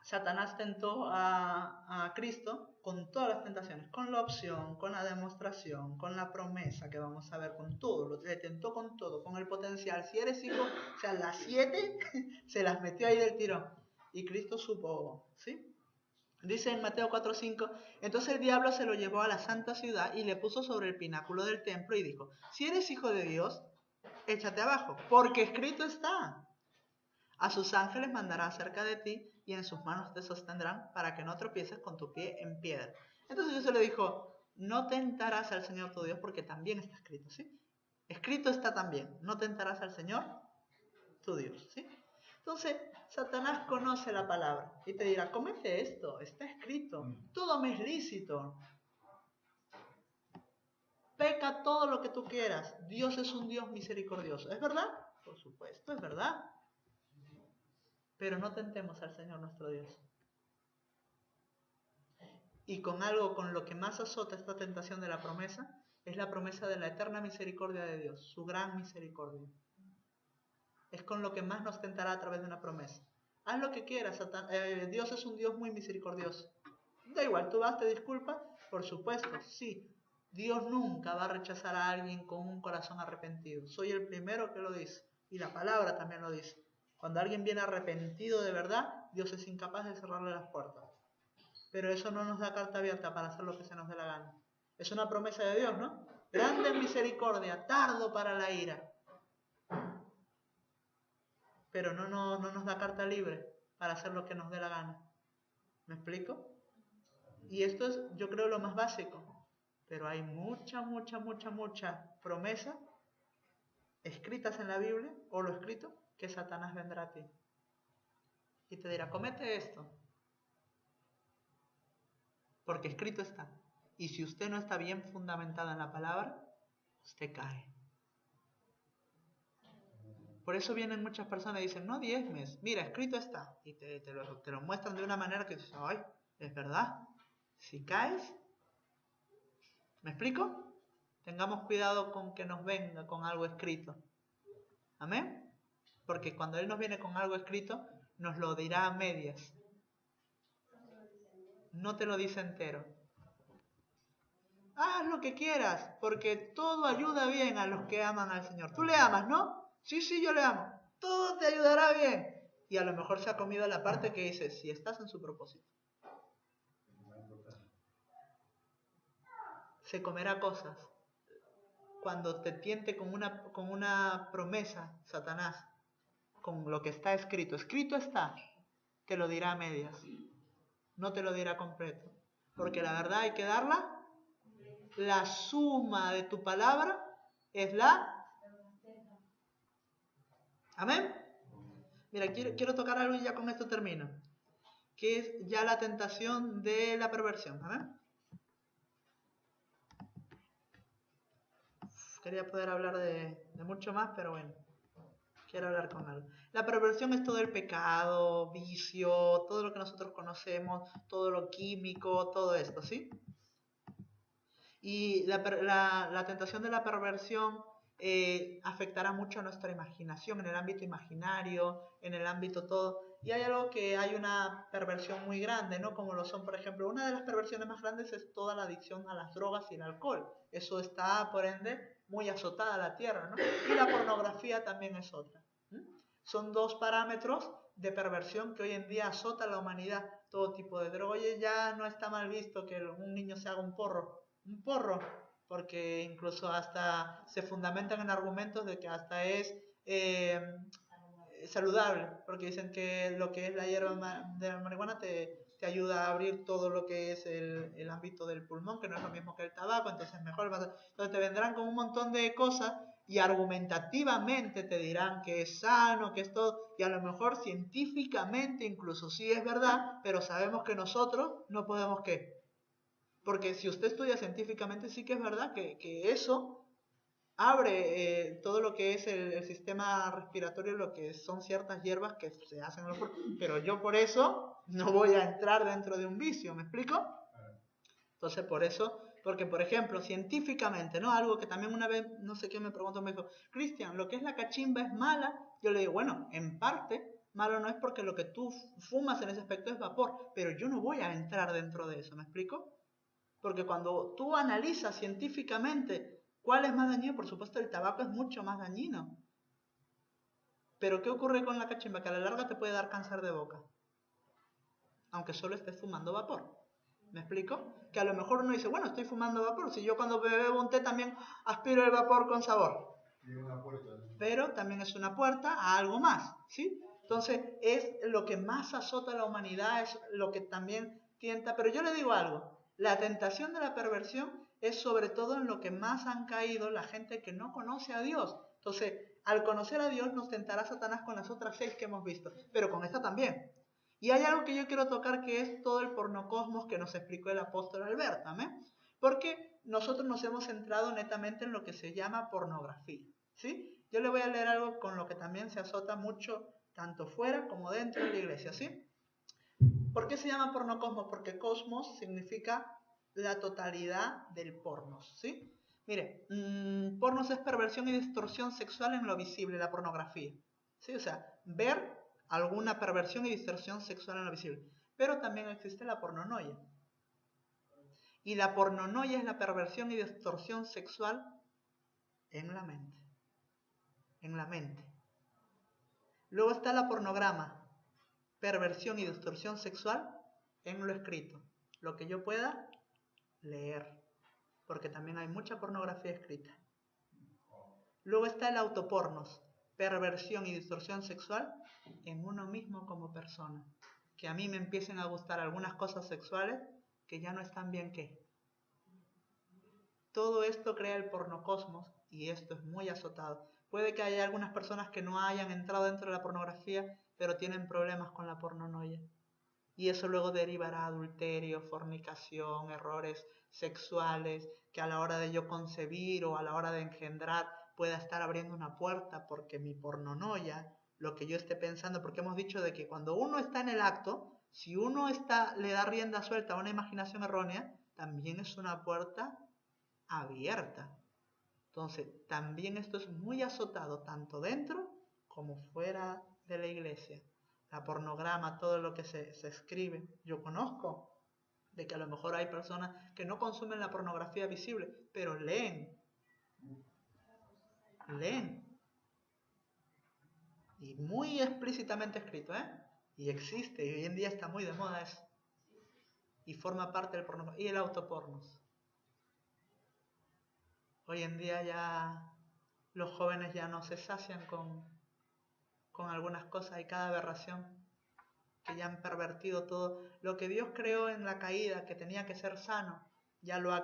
Speaker 1: Satanás tentó a Cristo con todas las tentaciones, con la opción, con la demostración, con la promesa que vamos a ver, con todo, le tentó con todo, con el potencial. Si eres hijo, o sea, las 7 se las metió ahí del tirón. Y Cristo supo, ¿sí? Dice en Mateo 4:5, entonces el diablo se lo llevó a la santa ciudad y le puso sobre el pináculo del templo y dijo, si eres hijo de Dios, échate abajo, porque escrito está. A sus ángeles mandará acerca de ti y en sus manos te sostendrán para que no tropieces con tu pie en piedra. Entonces Dios le dijo, no tentarás al Señor tu Dios porque también está escrito, ¿sí? Escrito está también, no tentarás al Señor tu Dios, ¿sí? Entonces Satanás conoce la palabra y te dirá, comete esto, está escrito, todo me es lícito. Peca todo lo que tú quieras, Dios es un Dios misericordioso, ¿es verdad? Por supuesto, es verdad. Pero no tentemos al Señor nuestro Dios. Y con algo con lo que más azota esta tentación de la promesa, es la promesa de la eterna misericordia de Dios, su gran misericordia. Es con lo que más nos tentará a través de una promesa. Haz lo que quieras, Dios es un Dios muy misericordioso. Da igual, tú vas, te disculpas, por supuesto, sí. Dios nunca va a rechazar a alguien con un corazón arrepentido. Soy el primero que lo dice. Y la palabra también lo dice. Cuando alguien viene arrepentido de verdad, Dios es incapaz de cerrarle las puertas. Pero eso no nos da carta abierta para hacer lo que se nos dé la gana. Es una promesa de Dios, ¿no? Grande en misericordia, tardo para la ira. Pero no nos da carta libre para hacer lo que nos dé la gana. ¿Me explico? Y esto es, yo creo, lo más básico. Pero hay mucha promesa escritas en la Biblia, o lo escrito, que Satanás vendrá a ti. Y te dirá, comete esto. Porque escrito está. Y si usted no está bien fundamentado en la palabra, usted cae. Por eso vienen muchas personas y dicen, no diezmes, mira, escrito está. Y te lo muestran de una manera que dices, ay, es verdad. Si caes, ¿me explico? Tengamos cuidado con que nos venga con algo escrito. ¿Amén? Porque cuando Él nos viene con algo escrito, nos lo dirá a medias. No te lo dice entero. Haz lo que quieras, porque todo ayuda bien a los que aman al Señor. Tú le amas, ¿no? Sí, yo le amo. Todo te ayudará bien. Y a lo mejor se ha comido la parte que dice, si estás en su propósito. Se comerá cosas. Cuando te tiente con una promesa, Satanás, con lo que está escrito. Escrito está, te lo dirá a medias. No te lo dirá completo. Porque la verdad hay que darla. La suma de tu palabra es la... ¿Amén? Mira, quiero tocar algo y ya con esto termino. Que es ya la tentación de la perversión. ¿Amén? Quería poder hablar de mucho más, pero bueno. Quiero hablar con algo. La perversión es todo el pecado, vicio, todo lo que nosotros conocemos, todo lo químico, todo esto, ¿sí? Y la tentación de la perversión afectará mucho a nuestra imaginación, en el ámbito imaginario, en el ámbito todo. Y hay algo que hay una perversión muy grande, ¿no? Como lo son, por ejemplo, una de las perversiones más grandes es toda la adicción a las drogas y el alcohol. Eso está, por ende, muy azotada la tierra, ¿no? Y la pornografía también es otra. Son dos parámetros de perversión que hoy en día azota a la humanidad. Todo tipo de droga. Oye, ya no está mal visto que un niño se haga un porro. Un porro. Porque incluso hasta se fundamentan en argumentos de que hasta es saludable. Porque dicen que lo que es la hierba de la marihuana te ayuda a abrir todo lo que es el ámbito del pulmón, que no es lo mismo que el tabaco, entonces mejor. Entonces te vendrán con un montón de cosas y argumentativamente te dirán que es sano, que es todo, y a lo mejor científicamente incluso sí es verdad, pero sabemos que nosotros no podemos ¿qué? Porque si usted estudia científicamente sí que es verdad que eso abre todo lo que es el sistema respiratorio, lo que son ciertas hierbas que se hacen en los cuerpos. Pero yo por eso no voy a entrar dentro de un vicio, ¿me explico? Entonces por eso, porque por ejemplo, científicamente, ¿no? Algo que también una vez, no sé quién me preguntó, me dijo, Cristian, lo que es la cachimba es mala. Yo le digo, bueno, en parte, malo no es porque lo que tú fumas en ese aspecto es vapor, pero yo no voy a entrar dentro de eso, ¿me explico? Porque cuando tú analizas científicamente ¿cuál es más dañino? Por supuesto, el tabaco es mucho más dañino. Pero ¿qué ocurre con la cachimba? Que a la larga te puede dar cáncer de boca. Aunque solo estés fumando vapor. ¿Me explico? Que a lo mejor uno dice, bueno, estoy fumando vapor. Si yo cuando bebo un té también aspiro el vapor con sabor. Pero también es una puerta a algo más, ¿sí? Entonces, es lo que más azota a la humanidad, es lo que también tienta. Pero yo le digo algo. La tentación de la perversión es sobre todo en lo que más han caído la gente que no conoce a Dios. Entonces, al conocer a Dios nos tentará Satanás con las otras 6 que hemos visto, pero con esta también. Y hay algo que yo quiero tocar que es todo el pornocosmos que nos explicó el apóstol Alberto, ¿amén? Porque nosotros nos hemos centrado netamente en lo que se llama pornografía, ¿sí? Yo le voy a leer algo con lo que también se azota mucho, tanto fuera como dentro de la iglesia, ¿sí? ¿Por qué se llama pornocosmos? Porque cosmos significa la totalidad del pornos, ¿sí? Mire, pornos es perversión y distorsión sexual en lo visible, la pornografía, ¿sí? O sea, ver alguna perversión y distorsión sexual en lo visible. Pero también existe la pornonoia. Y la pornonoia es la perversión y distorsión sexual en la mente. En la mente. Luego está la pornograma, perversión y distorsión sexual en lo escrito. Lo que yo pueda leer, porque también hay mucha pornografía escrita. Luego está el autopornos, perversión y distorsión sexual en uno mismo como persona. Que a mí me empiecen a gustar algunas cosas sexuales que ya no están bien ¿qué? Todo esto crea el pornocosmos y esto es muy azotado. Puede que haya algunas personas que no hayan entrado dentro de la pornografía, pero tienen problemas con la pornonoia. Y eso luego derivará a adulterio, fornicación, errores sexuales, que a la hora de yo concebir o a la hora de engendrar pueda estar abriendo una puerta porque mi pornonoia, lo que yo esté pensando, porque hemos dicho de que cuando uno está en el acto, si uno le da rienda suelta a una imaginación errónea, también es una puerta abierta. Entonces, también esto es muy azotado, tanto dentro como fuera de la iglesia. La pornograma, todo lo que se escribe. Yo conozco de que a lo mejor hay personas que no consumen la pornografía visible, pero leen. Leen. Y muy explícitamente escrito, ¿eh? Y existe, y hoy en día está muy de moda eso. Y forma parte del porno. Y el autopornos. Hoy en día ya los jóvenes ya no se sacian con algunas cosas, hay cada aberración que ya han pervertido todo. Lo que Dios creó en la caída, que tenía que ser sano, ya lo ha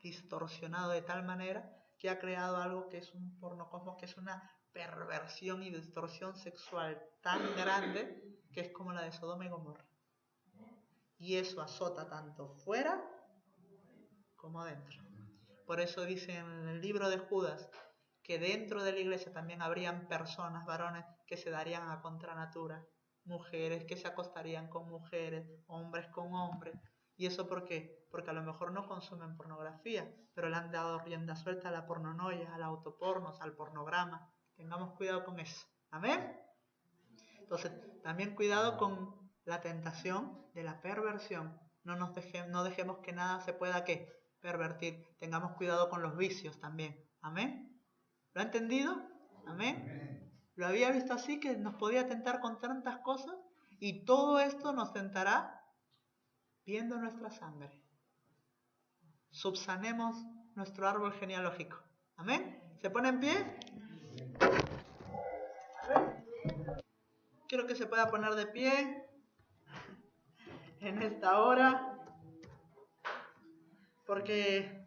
Speaker 1: distorsionado de tal manera que ha creado algo que es un pornocosmos, que es una perversión y distorsión sexual tan grande que es como la de Sodoma y Gomorra. Y eso azota tanto fuera como dentro. Por eso dice en el libro de Judas que dentro de la iglesia también habrían personas, varones, que se darían a contranatura, mujeres que se acostarían con mujeres, hombres con hombres. ¿Y eso por qué? Porque a lo mejor no consumen pornografía, pero le han dado rienda suelta a la pornonoia, al autopornos, al pornograma. Tengamos cuidado con eso. ¿Amén? Entonces, también cuidado con la tentación de la perversión. No dejemos que nada se pueda pervertir. Tengamos cuidado con los vicios también. ¿Amén? ¿Lo ha entendido? ¿Amén? Lo había visto así, que nos podía tentar con tantas cosas, y todo esto nos tentará viendo nuestra sangre. Subsanemos nuestro árbol genealógico. ¿Amén? ¿Se pone en pie? Quiero que se pueda poner de pie en esta hora, porque